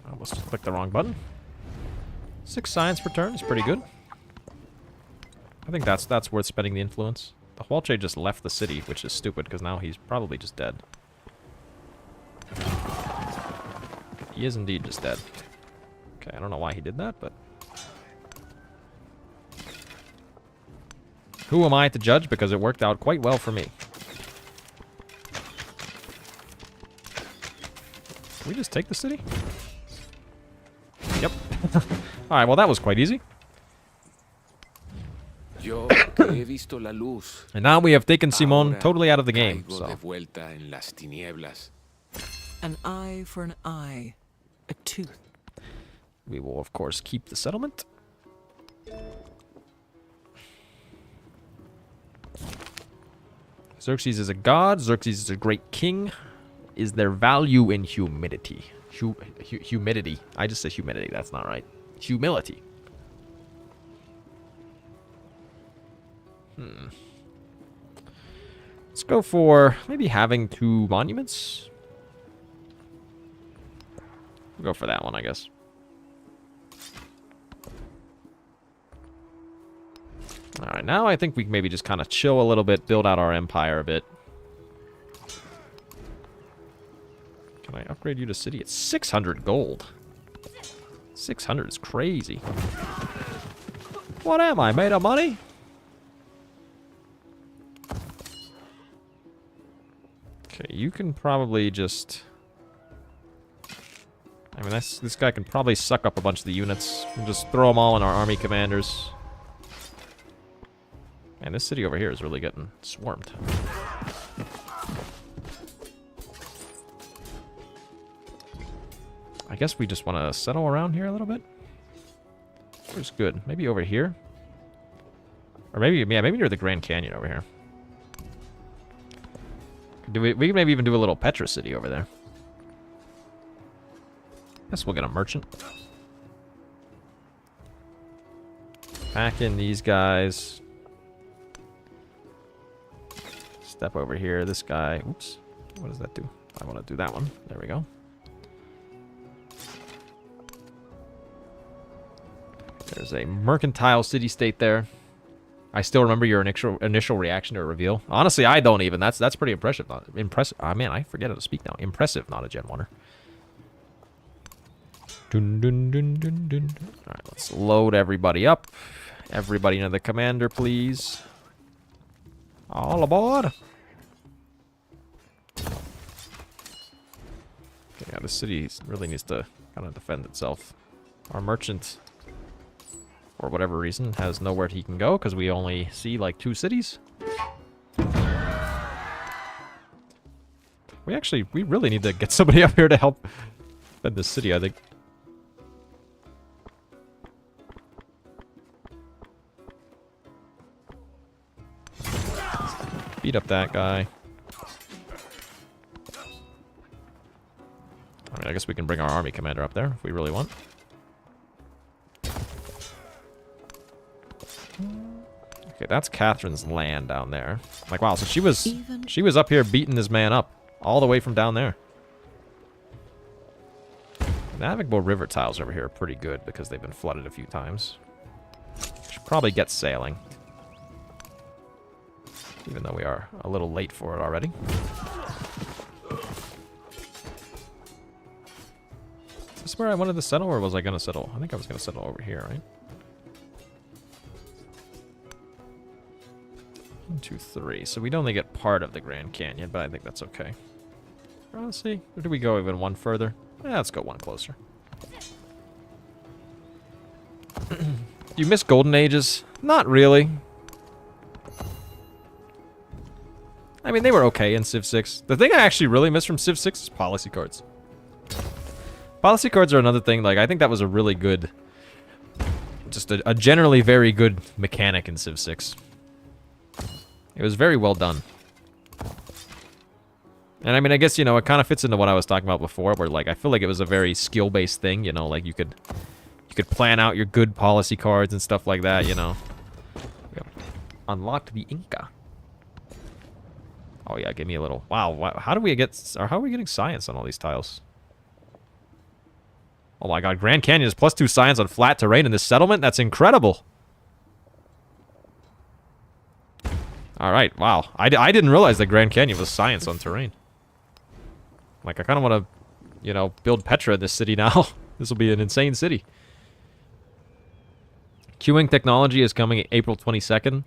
I almost clicked the wrong button. 6 science per turn is pretty good. I think that's worth spending the influence. The Hualche just left the city, which is stupid, because now he's probably just dead. He is indeed just dead. Okay, I don't know why he did that, but... Who am I to judge, because it worked out quite well for me. Can we just take the city? Yep. Alright, well that was quite easy. Yo que he visto la luz. And now we have taken Simon totally out of the game, Caigo so... de vuelta en las tinieblas. An eye for an eye, a tooth. We will, of course, keep the settlement. Xerxes is a god. Xerxes is a great king. Is there value in humidity? Humidity. I just said humidity. That's not right. Humility. Let's go for maybe having 2 monuments. We'll go for that one, I guess. Alright, now I think we can maybe just kind of chill a little bit, build out our empire a bit. Can I upgrade you to city? It's 600 gold. 600 is crazy. What am I, made of money? Okay, you can probably just... I mean, this guy can probably suck up a bunch of the units and just throw them all in our army commanders. And this city over here is really getting swarmed. I guess we just want to settle around here a little bit. Where's good? Maybe over here? Or maybe, yeah, maybe near the Grand Canyon over here. We can maybe even do a little Petra city over there. Guess we'll get a merchant. Pack in these guys. Step over here. This guy. Oops. What does that do? I want to do that one. There we go. There's a mercantile city-state there. I still remember your initial reaction to a reveal. Honestly, I don't even. That's pretty impressive. Impressive. Oh, man, I forget how to speak now. Impressive, not a Gen 1-er. Dun, dun, dun, dun, dun. All right, let's load everybody up. Everybody into the commander, please. All aboard. Okay, yeah, the city really needs to kind of defend itself. Our merchant, for whatever reason, has nowhere he can go because we only see like 2 cities. We really need to get somebody up here to help defend this city, I think. Beat up that guy. I mean, I guess we can bring our army commander up there if we really want. Okay, that's Catherine's land down there. Like, wow, so she was up here beating this man up all the way from down there. The navigable river tiles over here are pretty good because they've been flooded a few times. Should probably get sailing. Even though we are a little late for it already. Is this where I wanted to settle, or was I going to settle? I think I was going to settle over here, right? 1, 2, 3. So we'd only get part of the Grand Canyon, but I think that's okay. Honestly, or do we go even one further? Yeah, let's go one closer. Do you miss Golden Ages? Not really. I mean, they were okay in Civ 6. The thing I actually really miss from Civ 6 is policy cards. Policy cards are another thing. Like, I think that was a really good... Just a generally very good mechanic in Civ 6. It was very well done. And I mean, I guess, you know, it kind of fits into what I was talking about before, where, like, I feel like it was a very skill-based thing, you know, like, you could plan out your good policy cards and stuff like that, you know. Unlocked the Inca. Oh, yeah, give me a little... Wow, how do we get... Or how are we getting science on all these tiles? Oh my god, Grand Canyon is +2 science on flat terrain in this settlement? That's incredible. Alright, wow. I didn't realize that Grand Canyon was science on terrain. Like, I kind of want to, you know, build Petra in this city now. This will be an insane city. Queuing technology is coming April 22nd.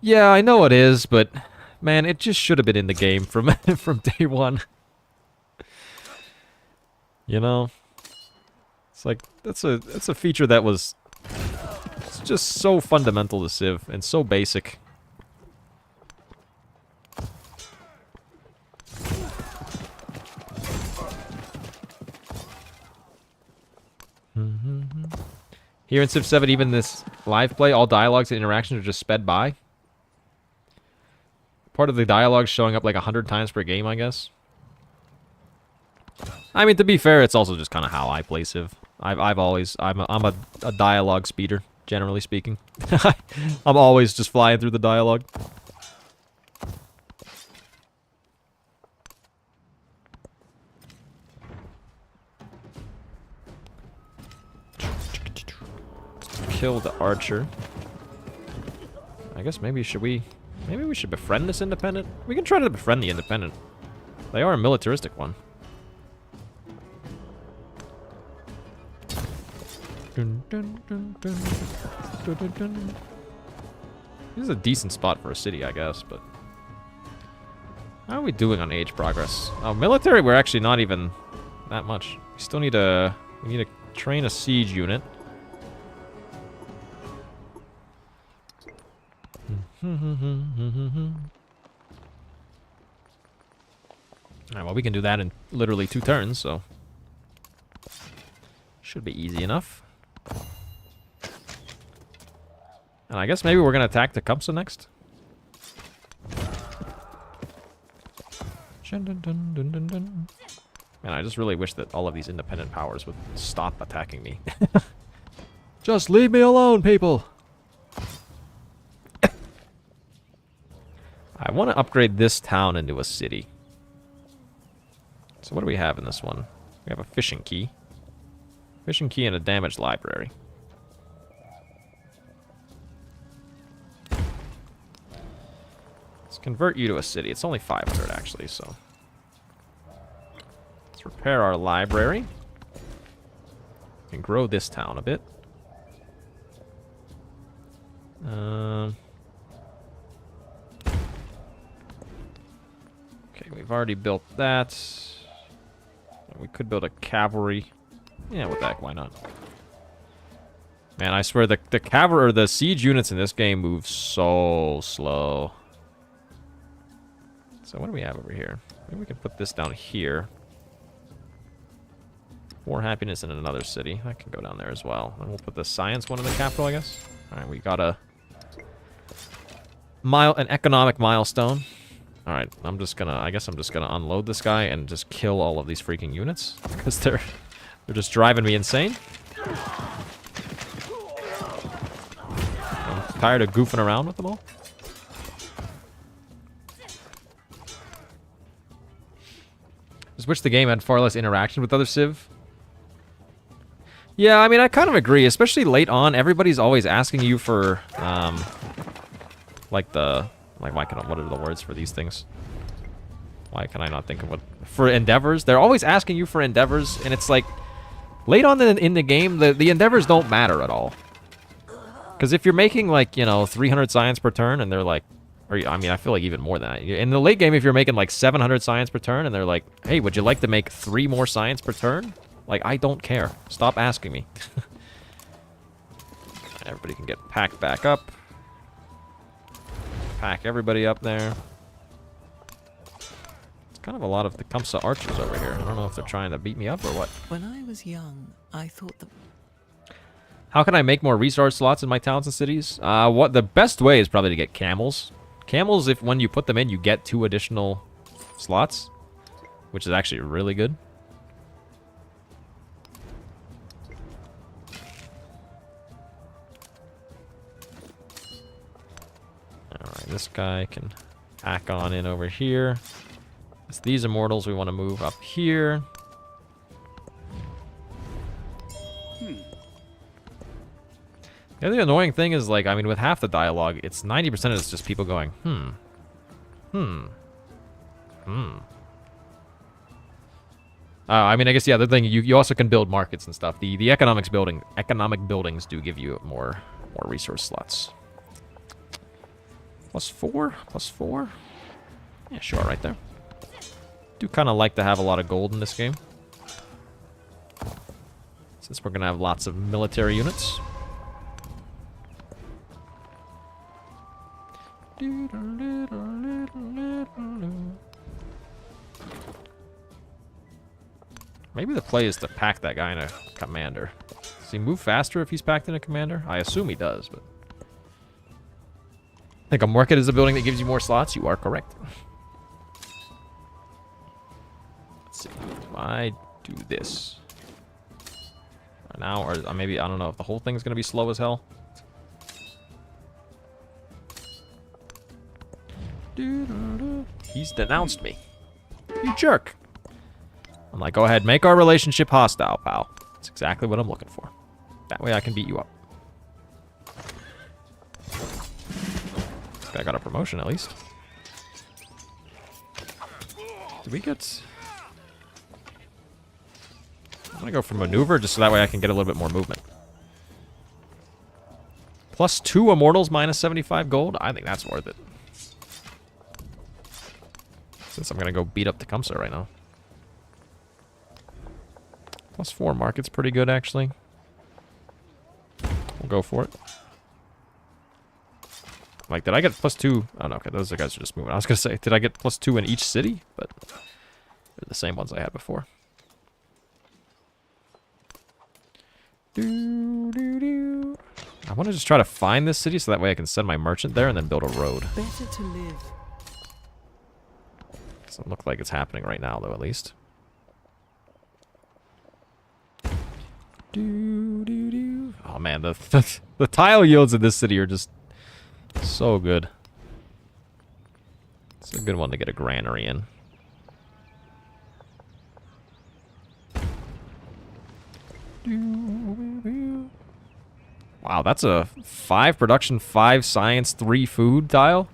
Yeah, I know it is, but man, it just should have been in the game from from day one. You know, it's like that's a feature that was just so fundamental to Civ and so basic. Here in Civ 7, even this live play, all dialogues and interactions are just sped by. Part of the dialogue showing up like 100 times per game, I guess. I mean, to be fair, it's also just kind of how I play Civ. I'm a dialogue speeder, generally speaking. I'm always just flying through the dialogue. Kill the archer. I guess maybe we should befriend this independent? We can try to befriend the independent. They are a militaristic one. Dun, dun, dun, dun, dun, dun, dun. This is a decent spot for a city, I guess, but... How are we doing on age progress? Oh, military, we're actually not even that much. We still need to... We need to train a siege unit. Alright, well, we can do that in literally 2 turns, so... Should be easy enough. And I guess maybe we're gonna attack Tecumseh next. Man, I just really wish that all of these independent powers would stop attacking me. Just leave me alone, people! I want to upgrade this town into a city. So what do we have in this one? We have a fishing key. Fishing key and a damaged library. Let's convert you to a city. It's only 500 actually, so... Let's repair our library. We can grow this town a bit. Okay, we've already built that. We could build a cavalry. Yeah, what the heck, why not? Man, I swear, the cavalry, or the siege units in this game move so slow. So what do we have over here? Maybe we can put this down here. 4 happiness in another city. That can go down there as well. And we'll put the science one in the capital, I guess. Alright, we got an economic milestone. Alright, I guess I'm just gonna unload this guy and just kill all of these freaking units. Because they're just driving me insane. I'm tired of goofing around with them all. Just wish the game had far less interaction with other Civ. Yeah, I mean, I kind of agree. Especially late on, everybody's always asking you for, what are the words for these things? Why can I not think of what... For endeavors. They're always asking you for endeavors, and it's like... Late on in the game, the endeavors don't matter at all. Because if you're making, like, you know, 300 science per turn, and they're like... Or, I mean, I feel like even more than that. In the late game, if you're making, like, 700 science per turn, and they're like, hey, would you like to make 3 more science per turn? Like, I don't care. Stop asking me. Everybody can get packed back up. Pack everybody up there. Kind of a lot of the Tecumseh archers over here. I don't know if they're trying to beat me up or what. When I was young, I thought that How can I make more resource slots in my towns and cities? What the best way is probably to get camels. Camels, if when you put them in, you get 2 additional slots, which is actually really good. Alright, this guy can hack on in over here. It's these immortals we want to move up here. The other annoying thing is, like, I mean, with half the dialogue, it's 90% of it's just people going, I mean, I guess the other thing, you also can build markets and stuff. The economic buildings do give you more resource slots. +4? +4? Yeah, sure, right there. Do kind of like to have a lot of gold in this game, since we're going to have lots of military units. Maybe the play is to pack that guy in a commander. Does he move faster if he's packed in a commander? I assume he does, but... I think a market is a building that gives you more slots. You are correct. Let's see. If I do this... now, or maybe, I don't know if the whole thing's going to be slow as hell. He's denounced me. You jerk. I'm like, go ahead, make our relationship hostile, pal. That's exactly what I'm looking for. That way I can beat you up. This guy got a promotion, at least. Did we get... I'm gonna go for maneuver, just so that way I can get a little bit more movement. +2 immortals, -75 gold? I think that's worth it. Since I'm gonna go beat up Tecumseh right now. +4 market's pretty good, actually. We'll go for it. Like, did I get +2? Oh, no, okay, those guys are just moving. I was gonna say, did I get +2 in each city? But they're the same ones I had before. I want to just try to find this city so that way I can send my merchant there and then build a road. better to live. Doesn't look like it's happening right now, though, at least. Oh, man, the tile yields in this city are just so good. It's a good one to get a granary in. Wow, that's a 5 production, 5 science, 3 food tile.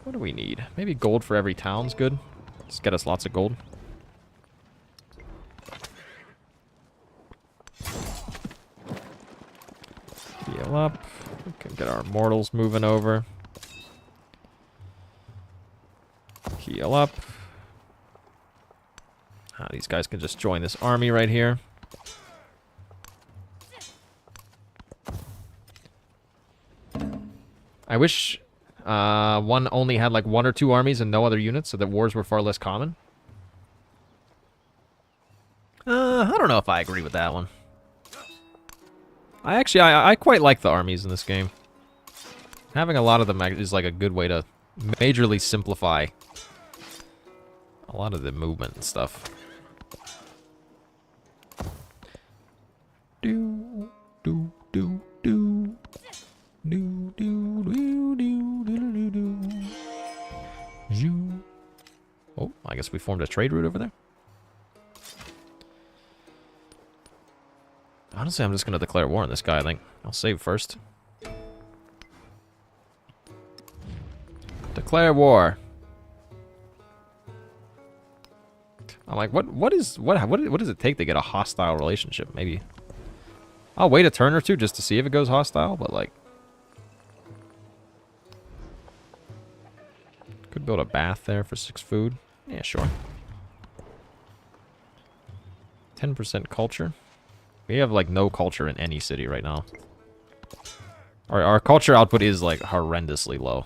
What do we need? Maybe gold for every town's good. Just get us lots of gold. Heal up. We can get our mortals moving over. Heal up. These guys can just join this army right here. I wish one only had like 1 or 2 armies and no other units, so that wars were far less common. I don't know if I agree with that one. I quite like the armies in this game. Having a lot of them is like a good way to majorly simplify a lot of the movement and stuff. Do do do do do do do do do do. Oh, I guess we formed a trade route over there. Honestly, I'm just gonna declare war on this guy, I think. I'll save first. Declare war. I'm like, what does it take to get a hostile relationship? Maybe I'll wait a turn or two just to see if it goes hostile, but like could build a bath there for 6 food. Yeah, sure. 10% culture. We have, like, no culture in any city right now. Our culture output is, like, horrendously low.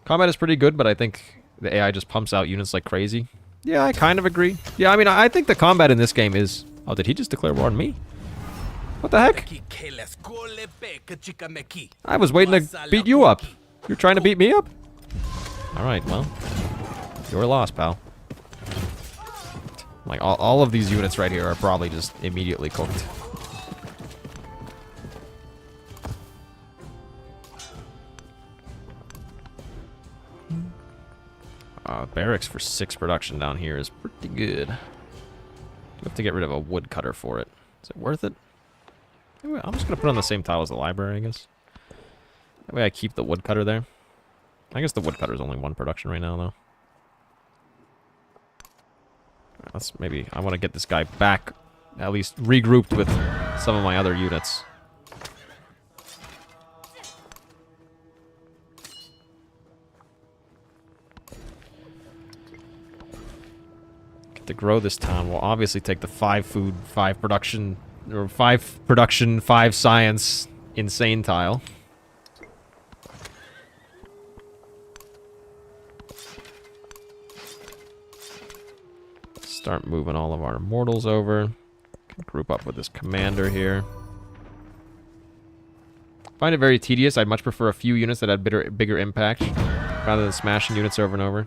Combat is pretty good, but I think the AI just pumps out units like crazy. Yeah, I kind of agree. Yeah, I mean, I think the combat in this game is... Oh, did he just declare war on me? What the heck? I was waiting to beat you up. You're trying to beat me up? Alright, well. Your loss, pal. Like, all of these units right here are probably just immediately cooked. Barracks for 6 production down here is pretty good. We have to get rid of a woodcutter for it. Is it worth it? Anyway, I'm just going to put it on the same tile as the library, I guess. That way I keep the woodcutter there. I guess the woodcutter is only 1 production right now, though. Let's maybe... I want to get this guy back, at least regrouped with some of my other units. To grow this town, we'll obviously take the 5 food, 5 production, or 5 production, 5 science insane tile. Start moving all of our immortals over. Can group up with this commander here. Find it very tedious. I'd much prefer a few units that had bigger impact rather than smashing units over and over.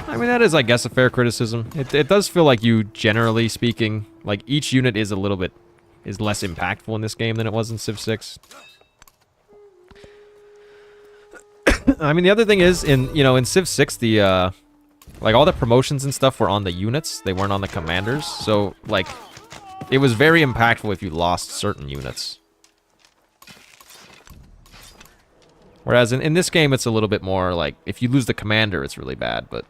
I mean, that is, I guess, a fair criticism. It does feel like you, generally speaking, like, each unit is a little bit, is less impactful in this game than it was in Civ 6. I mean, the other thing is, in Civ 6, the, like, all the promotions and stuff were on the units. They weren't on the commanders. So, like, it was very impactful if you lost certain units. Whereas in this game, it's a little bit more, like, if you lose the commander, it's really bad, but...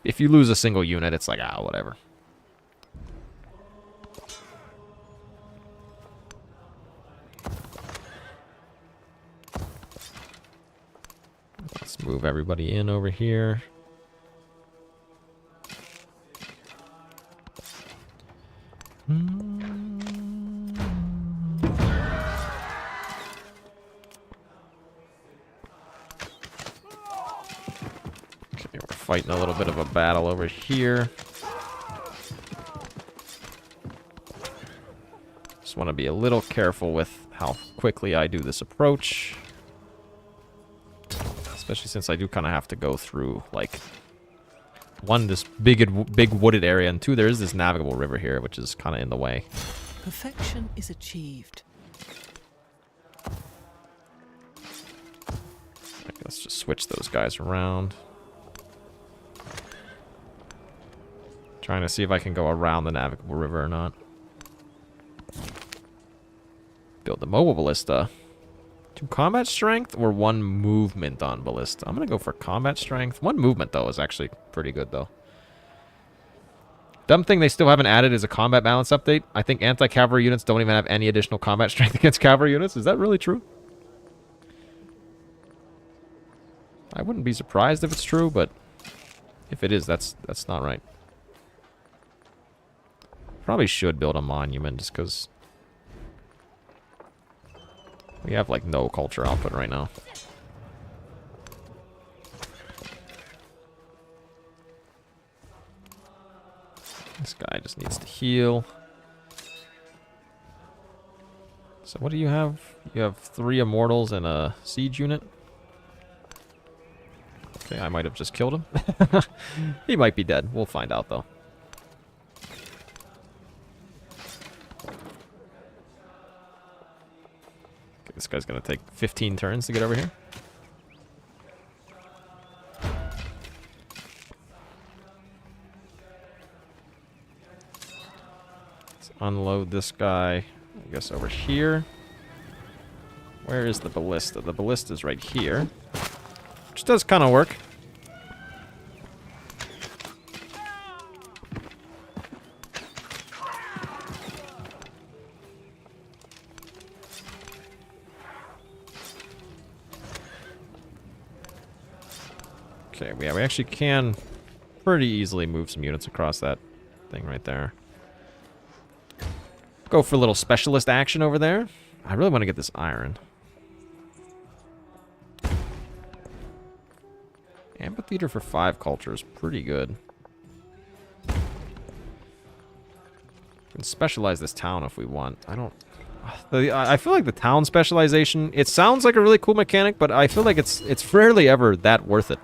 If you lose a single unit, it's like, ah, whatever. Let's move everybody in over here. Fighting a little bit of a battle over here. Just want to be a little careful with how quickly I do this approach. Especially since I do kind of have to go through, like, 1, this big wooded area, and 2, there is this navigable river here, which is kind of in the way. Perfection is achieved. Okay, let's just switch those guys around. Trying to see if I can go around the navigable river or not. Build the mobile ballista. 2 combat strength or 1 movement on ballista? I'm going to go for combat strength. 1 movement, though, is actually pretty good, though. Dumb thing they still haven't added is a combat balance update. I think anti-cavalry units don't even have any additional combat strength against cavalry units. Is that really true? I wouldn't be surprised if it's true, but if it is, that's not right. Probably should build a monument just because we have, like, no culture output right now. This guy just needs to heal. So what do you have? You have 3 immortals and a siege unit. Okay, I might have just killed him. He might be dead. We'll find out, though. This guy's gonna take 15 turns to get over here. Let's unload this guy, I guess, over here. Where is the ballista? The ballista's right here. Which does kind of work. Okay, yeah, we actually can pretty easily move some units across that thing right there. Go for a little specialist action over there. I really want to get this iron. Amphitheater for 5 culture is pretty good. We can specialize this town if we want. I feel like the town specialization, it sounds like a really cool mechanic, but I feel like it's rarely ever that worth it.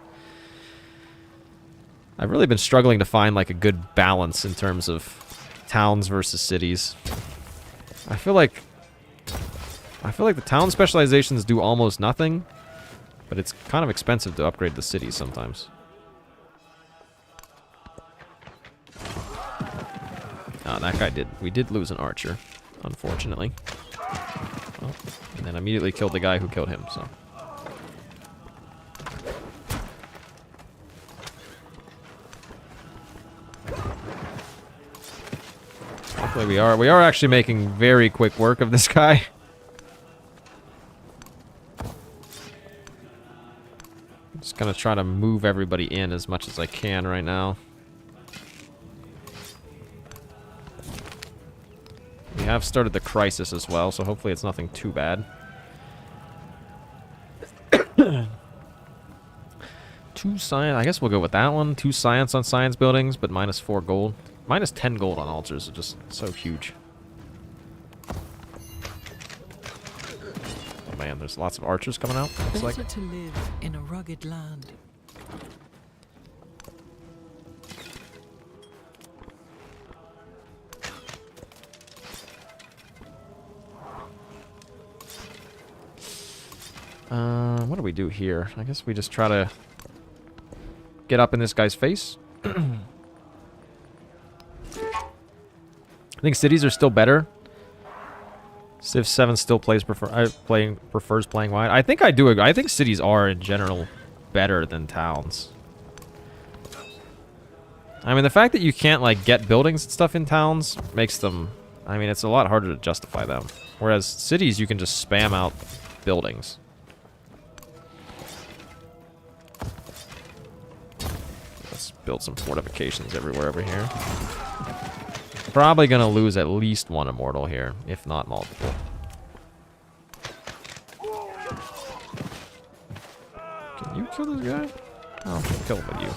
I've really been struggling to find like a good balance in terms of towns versus cities. I feel like the town specializations do almost nothing, but it's kind of expensive to upgrade the cities sometimes. Oh, that guy we did lose an archer, unfortunately. Oh, and then immediately killed the guy who killed him, so. Luckily we are actually making very quick work of this guy. I'm just gonna try to move everybody in as much as I can right now. We have started the crisis as well, so hopefully it's nothing too bad. 2 science, I guess we'll go with that one. 2 science on science buildings, but minus 4 gold. Minus 10 gold on altars are just so huge. Oh man, there's lots of archers coming out. Looks like. Better to live in a rugged land. What do we do here? I guess we just try to get up in this guy's face. I think cities are still better. Civ VII still prefers playing wide. I think I do agree. I think cities are in general better than towns. I mean, the fact that you can't like get buildings and stuff in towns makes them. I mean, it's a lot harder to justify them. Whereas cities, you can just spam out buildings. Let's build some fortifications everywhere over here. Probably gonna lose at least 1 immortal here, if not multiple. Can you kill this guy? I'll kill him with you.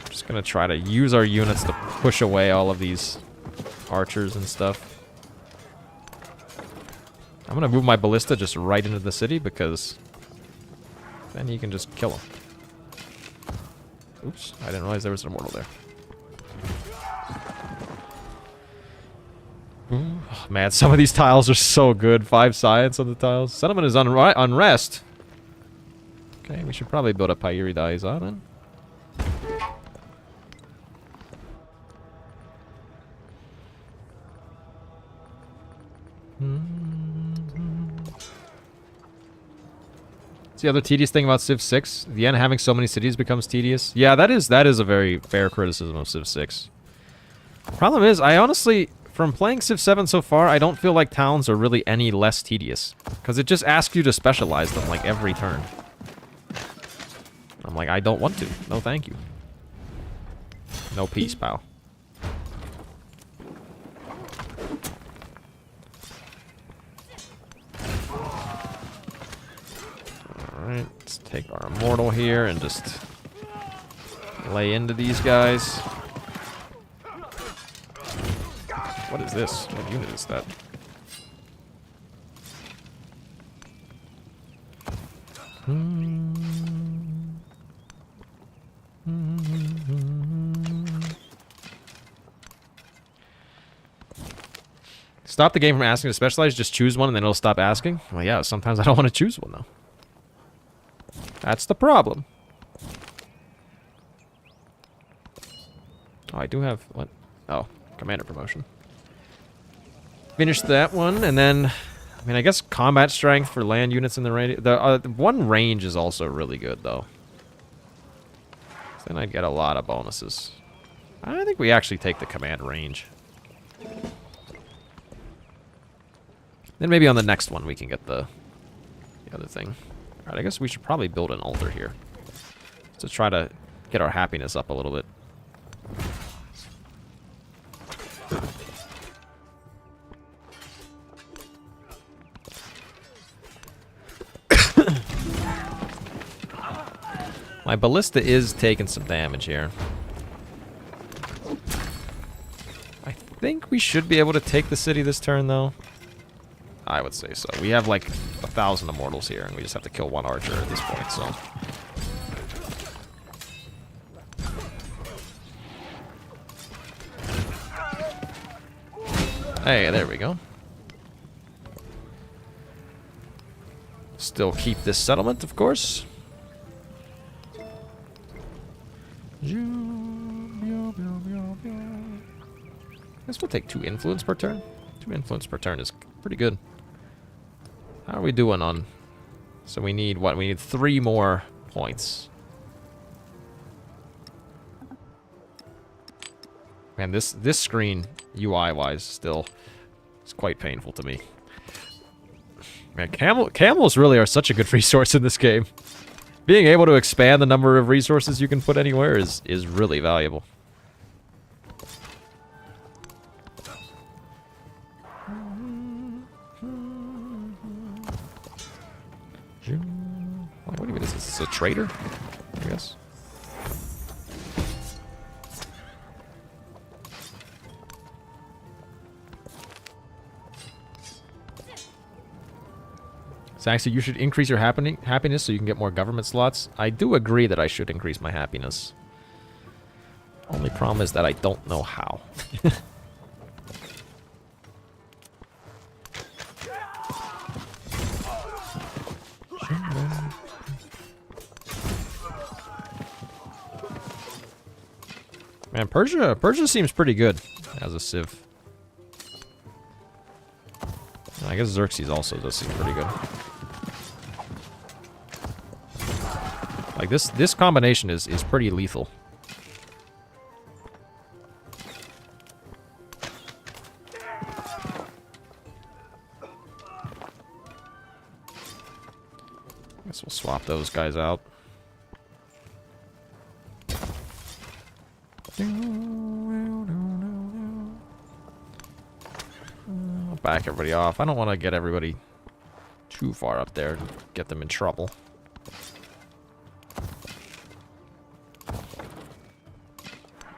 Just gonna try to use our units to push away all of these archers and stuff. I'm gonna move my ballista just right into the city because then you can just kill him. Oops, I didn't realize there was an immortal there. Ooh, oh, man, some of these tiles are so good. 5 science on the tiles. Settlement is unrest. Okay, we should probably build a Pyri Daiza then. The other tedious thing about Civ 6, the end having so many cities becomes tedious. Yeah, that is a very fair criticism of Civ 6. Problem is, I honestly, from playing Civ 7 so far, I don't feel like towns are really any less tedious. Because it just asks you to specialize them like every turn. I'm like, I don't want to. No thank you. No peace, pal. Alright, let's take our immortal here and just lay into these guys. What is this? What unit is that? Stop the game from asking to specialize, just choose one and then it'll stop asking? Well, yeah, sometimes I don't want to choose one, though. That's the problem. Oh, I do have... what? Oh, commander promotion. Finish that one, and then... I mean, I guess combat strength for land units in the range... The one range is also really good, though. Then I'd get a lot of bonuses. I think we actually take the command range. Then maybe on the next one we can get the the other thing. Alright, I guess we should probably build an altar here. To try to get our happiness up a little bit. My ballista is taking some damage here. I think we should be able to take the city this turn, though. I would say so. We have like 1,000 immortals here, and we just have to kill one archer at this point, so... Hey, there we go. Still keep this settlement, of course. Guess we'll take 2 influence per turn. 2 influence per turn is pretty good. How are we doing on... So we need, what? We need 3 more points. Man, this screen, UI-wise, still is quite painful to me. Man, camels really are such a good resource in this game. Being able to expand the number of resources you can put anywhere is really valuable. What do you mean? Is this a trader? I guess. Xerxes, you should increase your happiness so you can get more government slots. I do agree that I should increase my happiness. Only problem is that I don't know how. Man, Persia seems pretty good as a civ. I guess Xerxes also does seem pretty good. Like this combination is pretty lethal. Guess we'll swap those guys out. I'll back everybody off. I don't want to get everybody too far up there and get them in trouble.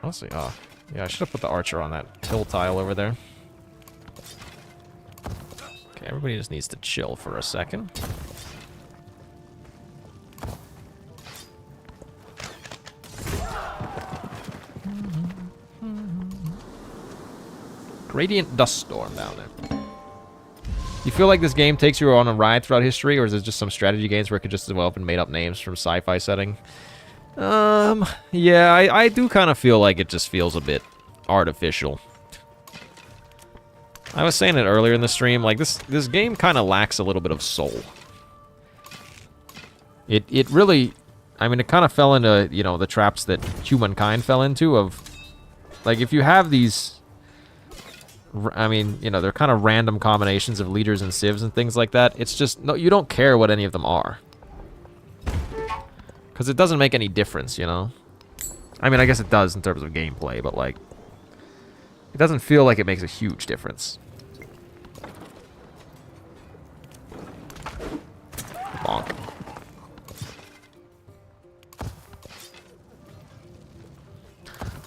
Honestly, yeah, I should have put the archer on that till tile over there. Okay, everybody just needs to chill for a second. Gradient dust storm down there. You feel like this game takes you on a ride throughout history, or is it just some strategy games where it could just develop and made up names from sci-fi setting? Yeah, I do kind of feel like it just feels a bit artificial. I was saying it earlier in the stream, like this game kind of lacks a little bit of soul. It really, I mean, it kind of fell into, you know, the traps that humankind fell into of, like, if you have these, I mean, you know, they're kind of random combinations of leaders and civs and things like that. It's just, no, you don't care what any of them are. Because it doesn't make any difference, you know? I mean, I guess it does in terms of gameplay, but, like, it doesn't feel like it makes a huge difference. Bonk.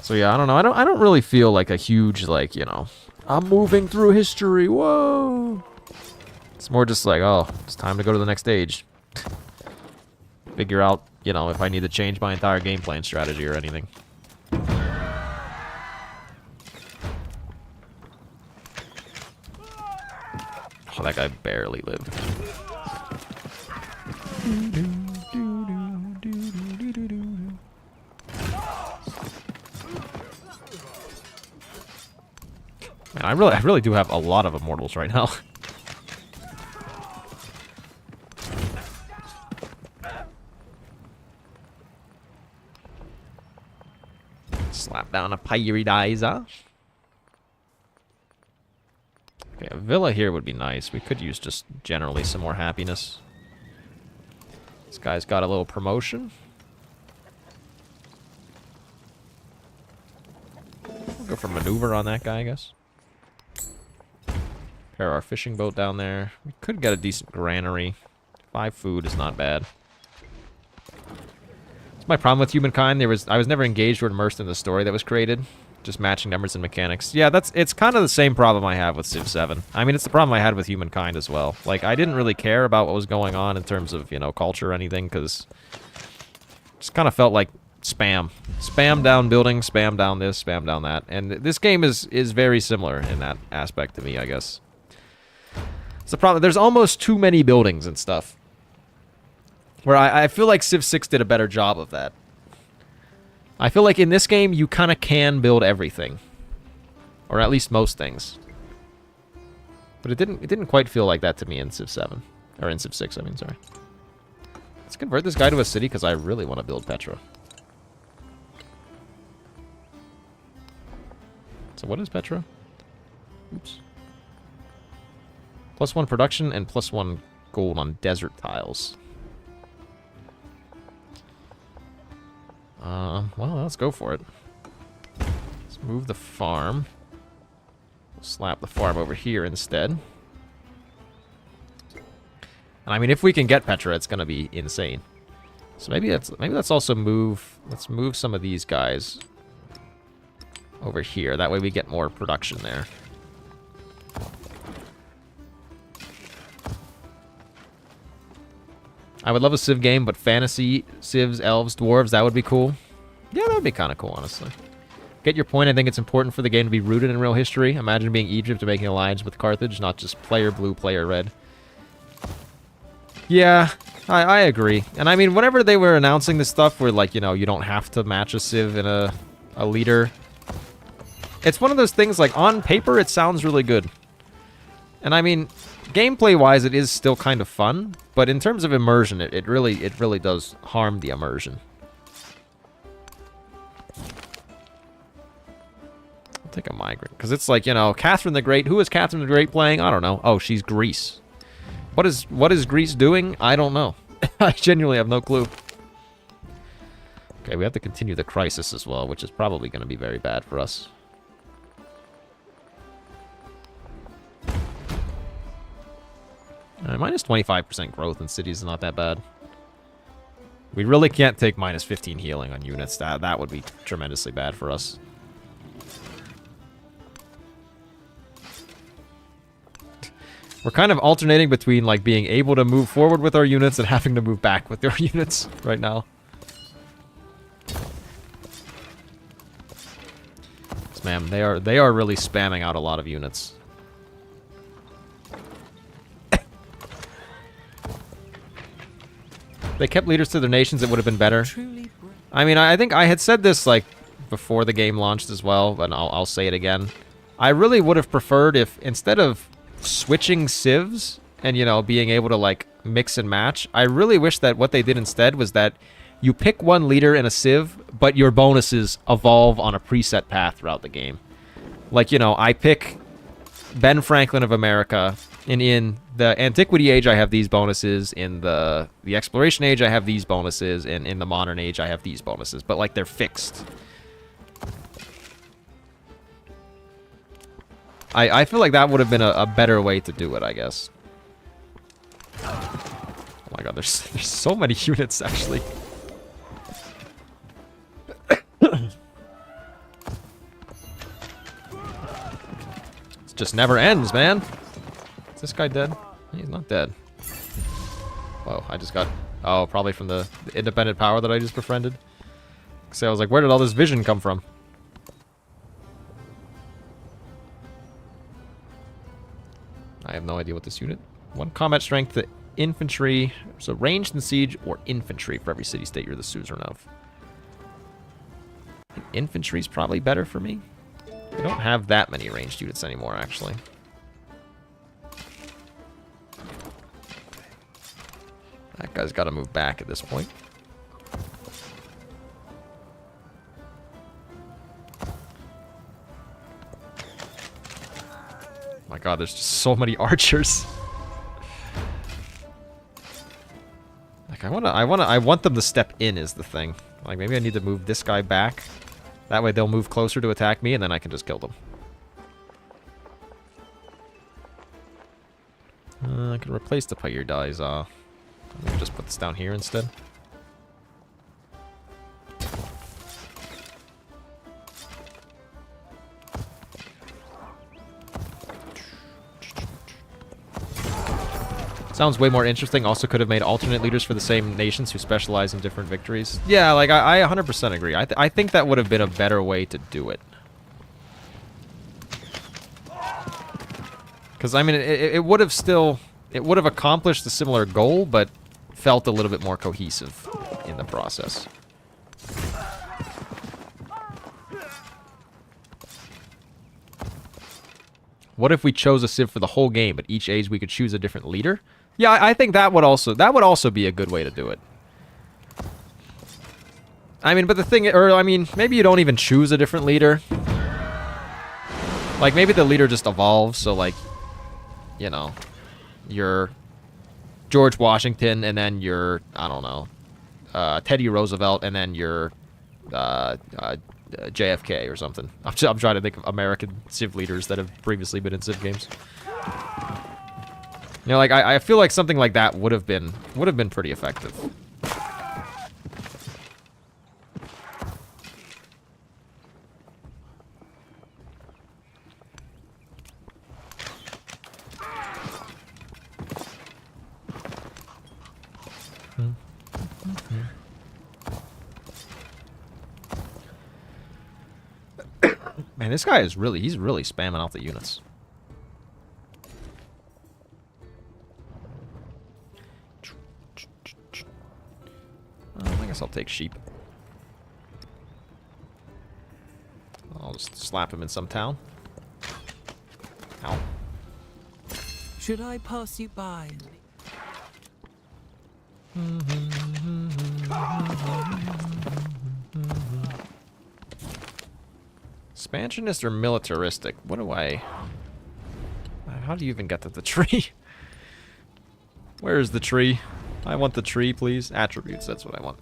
So, yeah, I don't know. I don't really feel like a huge, like, you know, I'm moving through history, whoa! It's more just like, oh, it's time to go to the next stage. Figure out, you know, if I need to change my entire game plan strategy or anything. Oh, that guy barely lived. Man, I really do have a lot of immortals right now. Slap down a Pyridizer. Okay, a villa here would be nice. We could use just generally some more happiness. This guy's got a little promotion. We'll go for maneuver on that guy, I guess. Repair our fishing boat down there. We could get a decent granary. 5 food is not bad. That's my problem with Humankind. I was never engaged or immersed in the story that was created. Just matching numbers and mechanics. Yeah, it's kind of the same problem I have with Civ VII. I mean, it's the problem I had with Humankind as well. Like, I didn't really care about what was going on in terms of, you know, culture or anything, because it just kind of felt like spam. Spam down buildings, spam down this, spam down that. And this game is very similar in that aspect to me, I guess. It's the problem. There's almost too many buildings and stuff. Where I feel like Civ 6 did a better job of that. I feel like in this game, you kind of can build everything. Or at least most things. But it didn't quite feel like that to me in Civ 7. Or in Civ 6, I mean, sorry. Let's convert this guy to a city, because I really want to build Petra. So what is Petra? Oops. +1 production and +1 gold on desert tiles. Well, let's go for it. Let's move the farm. We'll slap the farm over here instead. And I mean, if we can get Petra, it's gonna be insane. So maybe let's also move. Let's move some of these guys over here. That way we get more production there. I would love a Civ game, but fantasy, Civs, elves, dwarves, that would be cool. Yeah, that would be kind of cool, honestly. Get your point. I think it's important for the game to be rooted in real history. Imagine being Egypt and making alliance with Carthage, not just player blue, player red. Yeah, I agree. And I mean, whenever they were announcing this stuff where, like, you know, you don't have to match a Civ and a leader, it's one of those things, like, on paper, it sounds really good. And I mean, gameplay-wise, it is still kind of fun, but in terms of immersion, it really does harm the immersion. I'll take a migrant, because it's like, you know, Catherine the Great. Who is Catherine the Great playing? I don't know. Oh, she's Greece. What is Greece doing? I don't know. I genuinely have no clue. Okay, we have to continue the crisis as well, which is probably going to be very bad for us. Minus 25% growth in cities is not that bad. We really can't take minus 15 healing on units. That would be tremendously bad for us. We're kind of alternating between, like, being able to move forward with our units and having to move back with our units right now. Man, they are really spamming out a lot of units. They kept leaders to their nations, it would have been better. I mean, I think I had said this, like, before the game launched as well, but I'll say it again. I really would have preferred if, instead of switching civs and, you know, being able to, like, mix and match, I really wish that what they did instead was that you pick one leader in a civ, but your bonuses evolve on a preset path throughout the game. Like, you know, I pick Ben Franklin of America, and in the Antiquity Age, I have these bonuses. In the Exploration Age, I have these bonuses. And in the Modern Age, I have these bonuses. But, like, they're fixed. I feel like that would have been a better way to do it, I guess. Oh my god, there's so many units, actually. It just never ends, man. Is this guy dead? He's not dead. Whoa, I just got... Oh, probably from the independent power that I just befriended. So I was like, where did all this vision come from? I have no idea what this unit... 1 combat strength to infantry. So ranged and siege or infantry for every city-state you're the suzerain of. Infantry's probably better for me. We don't have that many ranged units anymore, actually. That guy's got to move back at this point. My god, there's just so many archers. That I want them to step in is the thing. Like, maybe I need to move this guy back. That way they'll move closer to attack me, and then I can just kill them. I can replace the player dies. Maybe just put this down here instead. Sounds way more interesting. Also could have made alternate leaders for the same nations who specialize in different victories. Yeah, like, I 100% agree. I think that would have been a better way to do it. Because, I mean, it would have still... It would have accomplished a similar goal, but felt a little bit more cohesive in the process. What if we chose a Civ for the whole game, but each age we could choose a different leader? Yeah, I think that would also be a good way to do it. I mean, but the thing, or I mean, maybe you don't even choose a different leader. Like, maybe the leader just evolves, so like, you know, you're George Washington, and then you're, I don't know, Teddy Roosevelt, and then you're JFK or something. I'm trying to think of American Civ leaders that have previously been in Civ games. You know, like, I feel like something like that would have been pretty effective. Man, this guy is he's really spamming out the units. I guess I'll take sheep. I'll just slap him in some town. Ow. Should I pass you by? Expansionist or militaristic? What do I... How do you even get to the tree? Where is the tree? I want the tree, please. Attributes, that's what I want.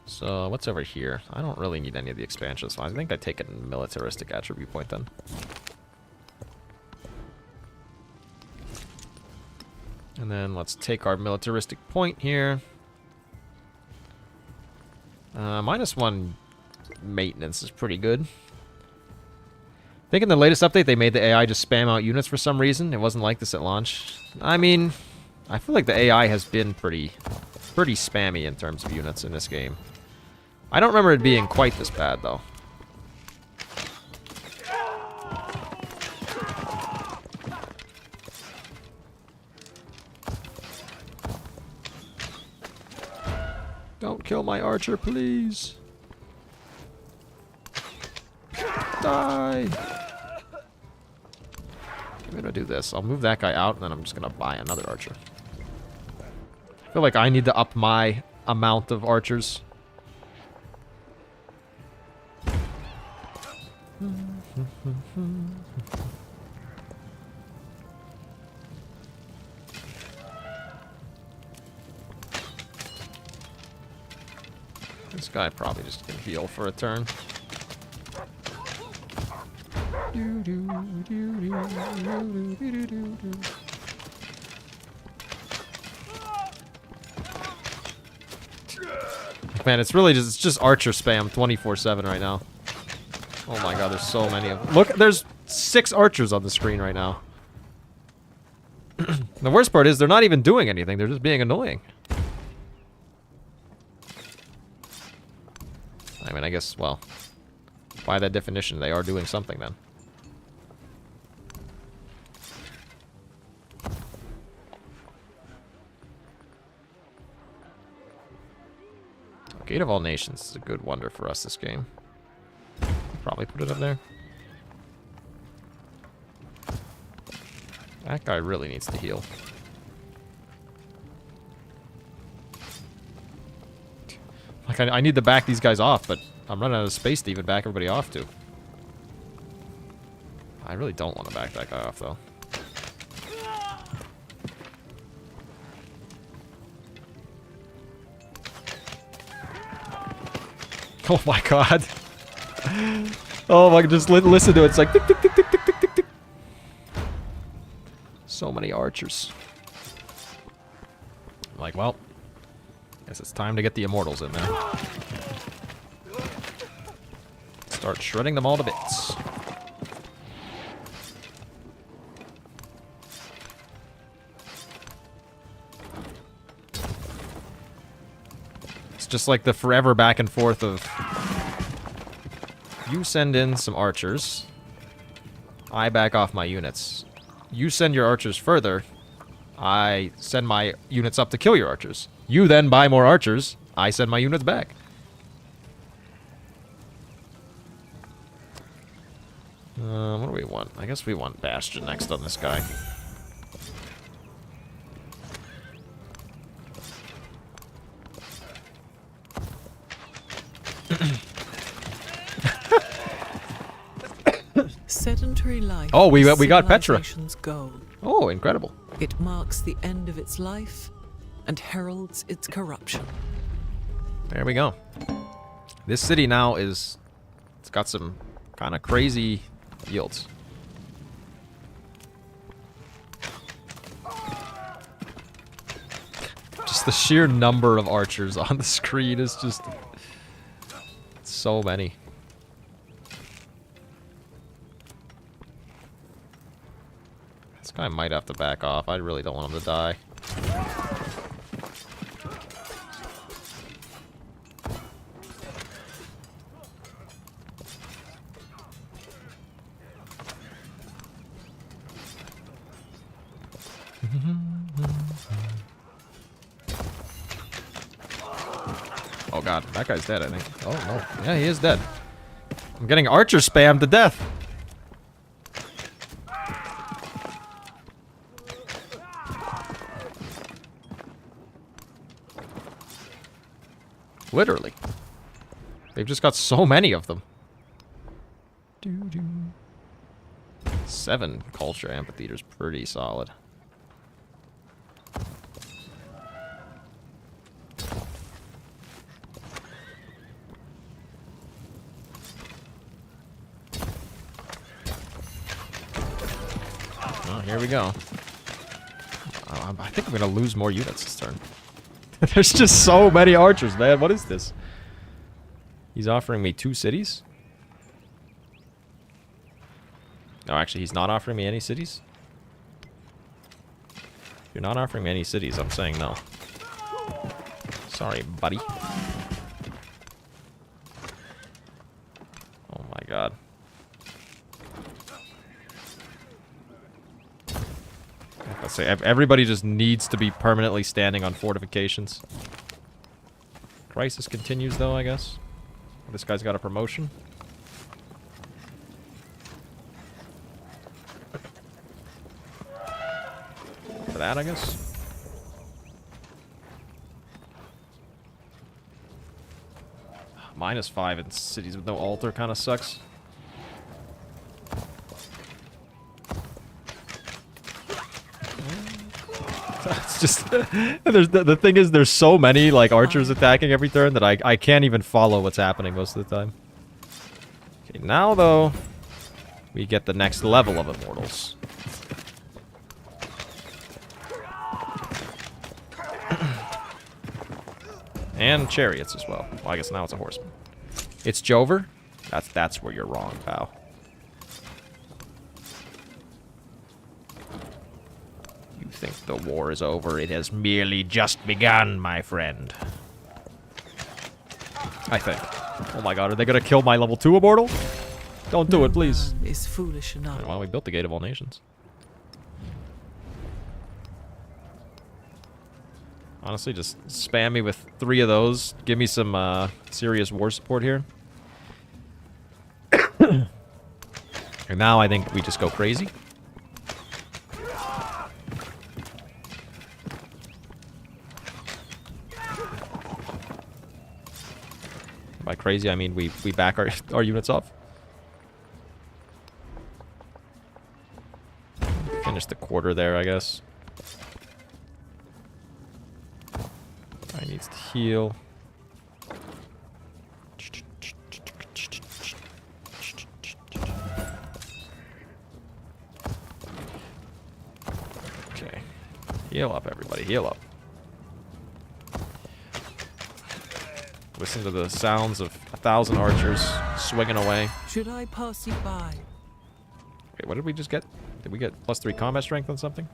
So, what's over here? I don't really need any of the expansions, so I think I take a militaristic attribute point then. And then let's take our militaristic point here. -1 maintenance is pretty good. I think in the latest update they made the AI just spam out units for some reason. It wasn't like this at launch. I mean, I feel like the AI has been pretty spammy in terms of units in this game. I don't remember it being quite this bad though. Don't kill my archer, please. Die! I'm gonna do this. I'll move that guy out, and then I'm just gonna buy another archer. I feel like I need to up my amount of archers. This guy probably just can heal for a turn. Man, it's really just archer spam 24/7 right now. Oh my god, there's so many of them. Look, there's 6 archers on the screen right now. The worst part is they're not even doing anything, they're just being annoying. I mean, I guess, well, by that definition, they are doing something then. Gate of All Nations is a good wonder for us this game. Probably put it up there. That guy really needs to heal. Like, I need to back these guys off, but I'm running out of space to even back everybody off to. I really don't want to back that guy off, though. Oh my god. Oh my, just listen to it. It's like tick, tick, tick, tick, tick, tick, tick, tick. So many archers. I'm like, well, guess it's time to get the immortals in there. Start shredding them all to bits. It's just like the forever back and forth of... You send in some archers. I back off my units. You send your archers further. I send my units up to kill your archers. You then buy more archers. I send my units back. What do we want? I guess we want Bastion next on this guy. Sedentary life. Oh, we is got Petra. civilization's goal. Oh, incredible. It marks the end of its life and heralds its corruption. There we go. This city now is... It's got some kind of crazy yields. Just the sheer number of archers on the screen is just... So many. This guy might have to back off. I really don't want him to die. Oh god, that guy's dead, I think. Oh no. Yeah, he is dead. I'm getting archer spammed to death. Literally. They've just got so many of them. 7 culture amphitheaters, pretty solid. Oh, here we go. I think I'm gonna lose more units this turn. There's just so many archers, man. What is this? He's offering me 2 cities? No, actually, he's not offering me any cities? If you're not offering me any cities, I'm saying no. Sorry, buddy. Oh my god. Let's say everybody just needs to be permanently standing on fortifications. Crisis continues, though, I guess. This guy's got a promotion. For that, I guess. -5 in cities with no altar kind of sucks. It's just there's the thing is there's so many like archers attacking every turn that I can't even follow what's happening most of the time. Okay, now though we get the next level of immortals. And chariots as well. Well, I guess now it's a horseman. It's Jover? That's where you're wrong, pal. You think the war is over? It has merely just begun, my friend. I think. Oh my god, are they gonna kill my level 2 immortal? Don't do it, please. Man is foolish enough. Well, we built the Gate of All Nations. Honestly, just spam me with 3 of those. Give me some serious war support here. And now I think we just go crazy. By crazy, I mean we back our units off. Finish the quarter there, I guess. Guy needs to heal. Heal up, everybody. Heal up. Listen to the sounds of 1,000 archers swinging away. Should I pass you by? Wait, what did we just get? Did we get +3 combat strength on something?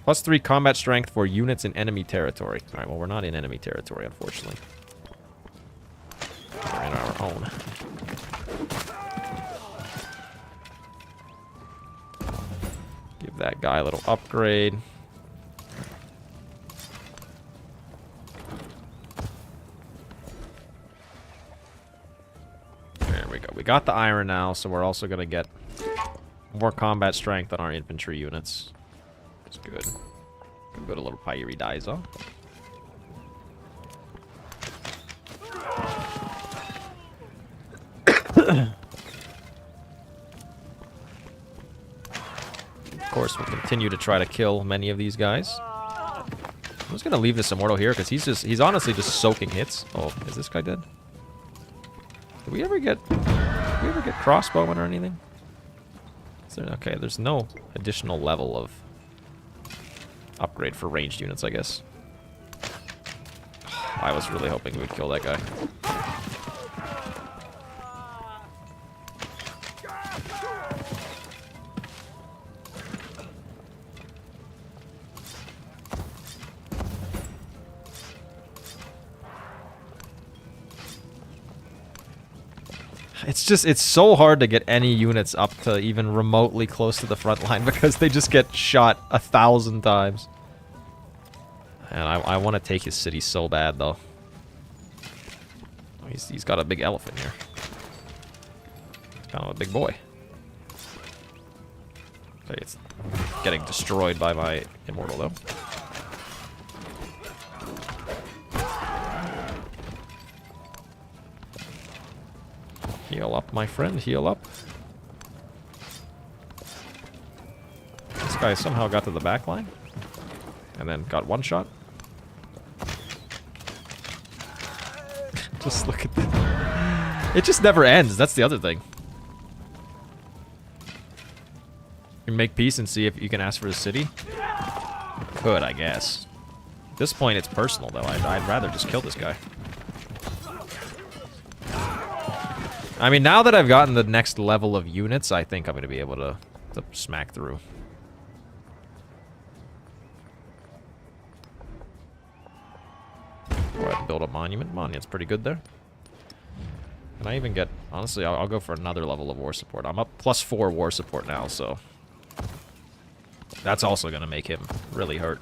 +3 combat strength for units in enemy territory. Alright, well, we're not in enemy territory, unfortunately. We're in our own. Give that guy a little upgrade. There we go. We got the iron now, so we're also going to get more combat strength on our infantry units. That's good. Can put a little Pyre dies on. Of course, we'll continue to try to kill many of these guys. I'm just gonna leave this Immortal here because he's honestly just soaking hits. Oh, is this guy dead? Did we ever get crossbowmen or anything? Is there, okay, there's no additional level of upgrade for ranged units, I guess. I was really hoping we'd kill that guy. It's so hard to get any units up to even remotely close to the front line because they just get shot 1,000 times. And I want to take his city so bad, though. He's got a big elephant here. Kind of a big boy. Okay, it's getting destroyed by my Immortal, though. Heal up, my friend. Heal up. This guy somehow got to the back line. And then got one shot. Just look at that. It just never ends. That's the other thing. You make peace and see if you can ask for a city. Could, I guess. At this point, it's personal, though. I'd rather just kill this guy. I mean, now that I've gotten the next level of units, I think I'm going to be able to smack through. Go ahead and build a monument. Monument's pretty good there. Can I even get... Honestly, I'll go for another level of war support. I'm up +4 war support now, so... That's also going to make him really hurt.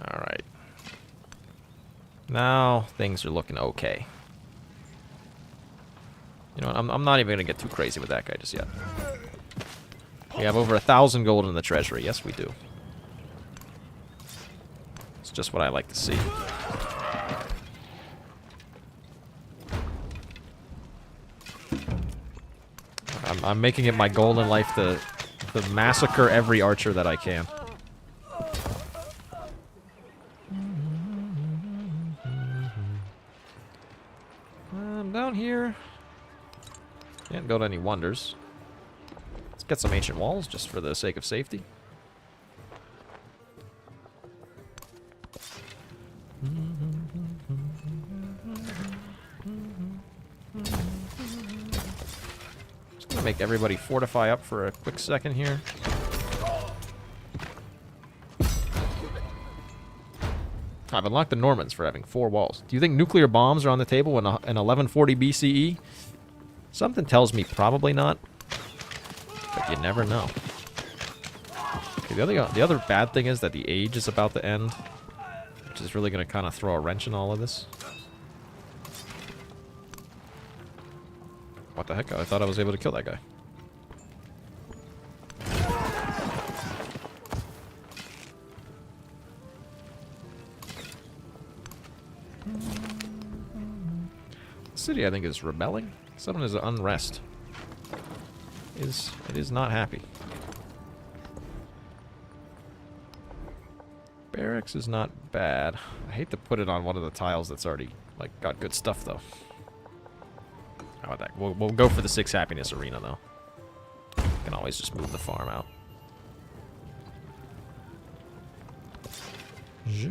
Alright. Now, things are looking okay. You know what, I'm not even going to get too crazy with that guy just yet. We have over 1,000 gold in the treasury. Yes, we do. It's just what I like to see. I'm making it my goal in life to massacre every archer that I can. Down here. Can't build any wonders. Let's get some ancient walls just for the sake of safety. Just gonna make everybody fortify up for a quick second here. I've unlocked the Normans for having 4 walls. Do you think nuclear bombs are on the table in 1140 BCE? Something tells me probably not. But you never know. Okay, the other bad thing is that the age is about to end. Which is really going to kind of throw a wrench in all of this. What the heck? I thought I was able to kill that guy. City, I think, is rebelling. Someone is unrest. It is not happy. Barracks is not bad. I hate to put it on one of the tiles that's already, like, got good stuff, though. How about that? We'll go for the 6 happiness arena, though. Can always just move the farm out. Okay,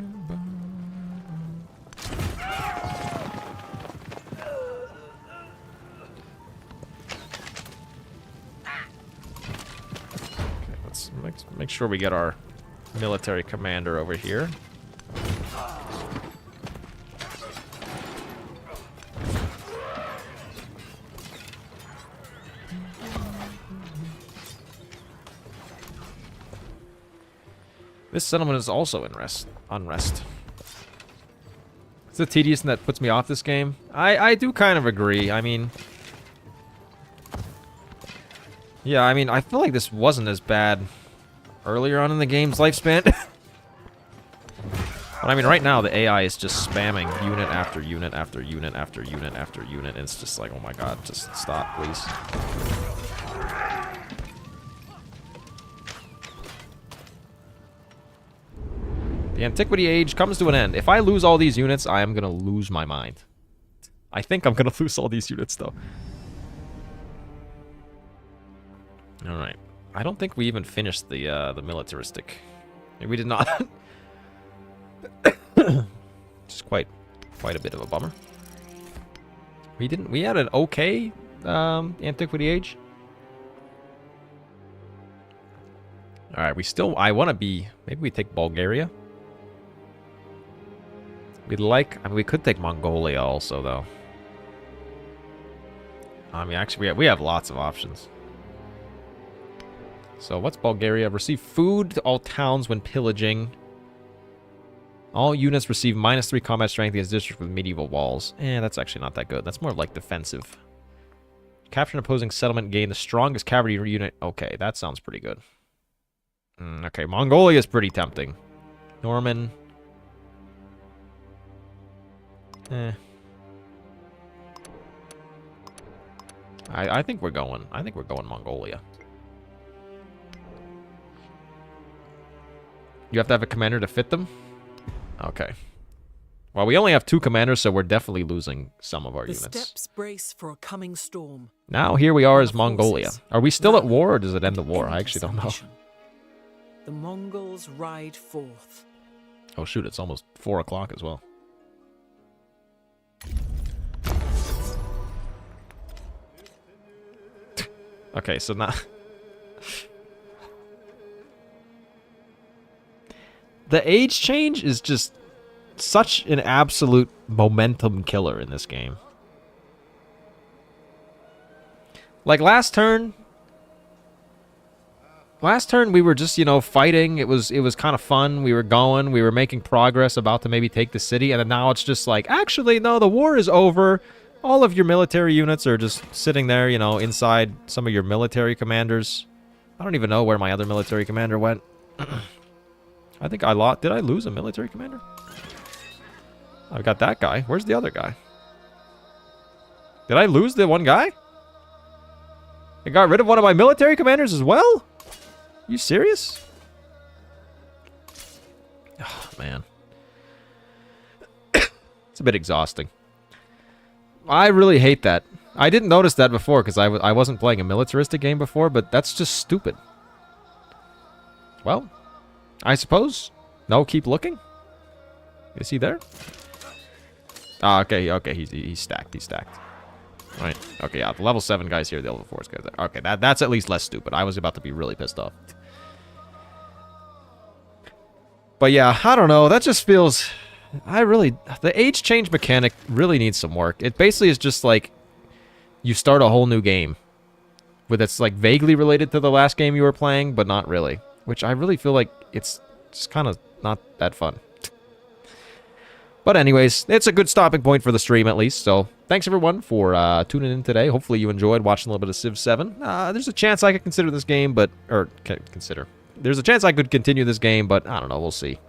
let's make sure we get our military commander over here. This settlement is also unrest. It's the tedious that puts me off this game. I do kind of agree. I mean... Yeah, I mean, I feel like this wasn't as bad earlier on in the game's lifespan. But I mean, right now, the AI is just spamming unit after unit after unit after unit after unit. And it's just like, oh my god, just stop, please. The Antiquity Age comes to an end. If I lose all these units, I am going to lose my mind. I think I'm going to lose all these units, though. Alright. I don't think we even finished the militaristic. Maybe we did not. Just quite a bit of a bummer. We had an okay Antiquity Age. Alright, I want to be... Maybe we take Bulgaria. We could take Mongolia also, though. I mean, actually, we have lots of options. So, what's Bulgaria? Receive food to all towns when pillaging. All units receive -3 combat strength against districts with medieval walls. That's actually not that good. That's more like defensive. Capture an opposing settlement, gain the strongest cavalry unit. Okay, that sounds pretty good. Okay, Mongolia is pretty tempting. Norman... I think we're going Mongolia. You have to have a commander to fit them? Okay. Well, we only have 2 commanders, so we're definitely losing some of our units. The steps brace for a coming storm. Now here we are as Mongolia. Are we still at war, or does it end the war? I actually don't know. The Mongols ride forth. Oh shoot, it's almost 4 o'clock as well. Okay, so now... The age change is just such an absolute momentum killer in this game. Like last turn we were just, you know, fighting. It was kind of fun. We were going, we were making progress, about to maybe take the city, and then now it's just like, actually, no, the war is over. All of your military units are just sitting there, you know, inside some of your military commanders. I don't even know where my other military commander went. I think I lost. Did I lose a military commander? I've got that guy. Where's the other guy? Did I lose the one guy? I got rid of one of my military commanders as well? You serious? Oh, man. It's a bit exhausting. I really hate that. I didn't notice that before because I wasn't playing a militaristic game before, but that's just stupid. Well, I suppose. No, keep looking. Is he there? Ah, okay, he's stacked. He's stacked. Right. Okay, yeah, the level 7 guys here, the level 4 guys there. Okay, that's at least less stupid. I was about to be really pissed off. But yeah, I don't know. That just feels... The age change mechanic really needs some work. It basically is just like you start a whole new game. With it's like vaguely related to the last game you were playing, but not really. Which I really feel like it's just kind of not that fun. But anyways, it's a good stopping point for the stream at least. So thanks everyone for tuning in today. Hopefully you enjoyed watching a little bit of Civ 7. There's a chance I could consider this game, but... There's a chance I could continue this game, but I don't know. We'll see.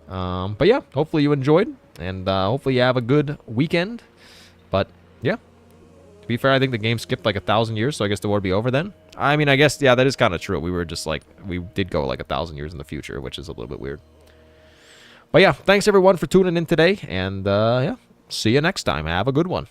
But yeah, hopefully you enjoyed. And hopefully you have a good weekend. But yeah. To be fair, I think the game skipped like 1,000 years, so I guess the war would be over then. I mean, I guess, yeah, that is kind of true. We were just like... We did go like 1,000 years in the future, which is a little bit weird. But yeah, thanks everyone for tuning in today, and yeah, see you next time. Have a good one.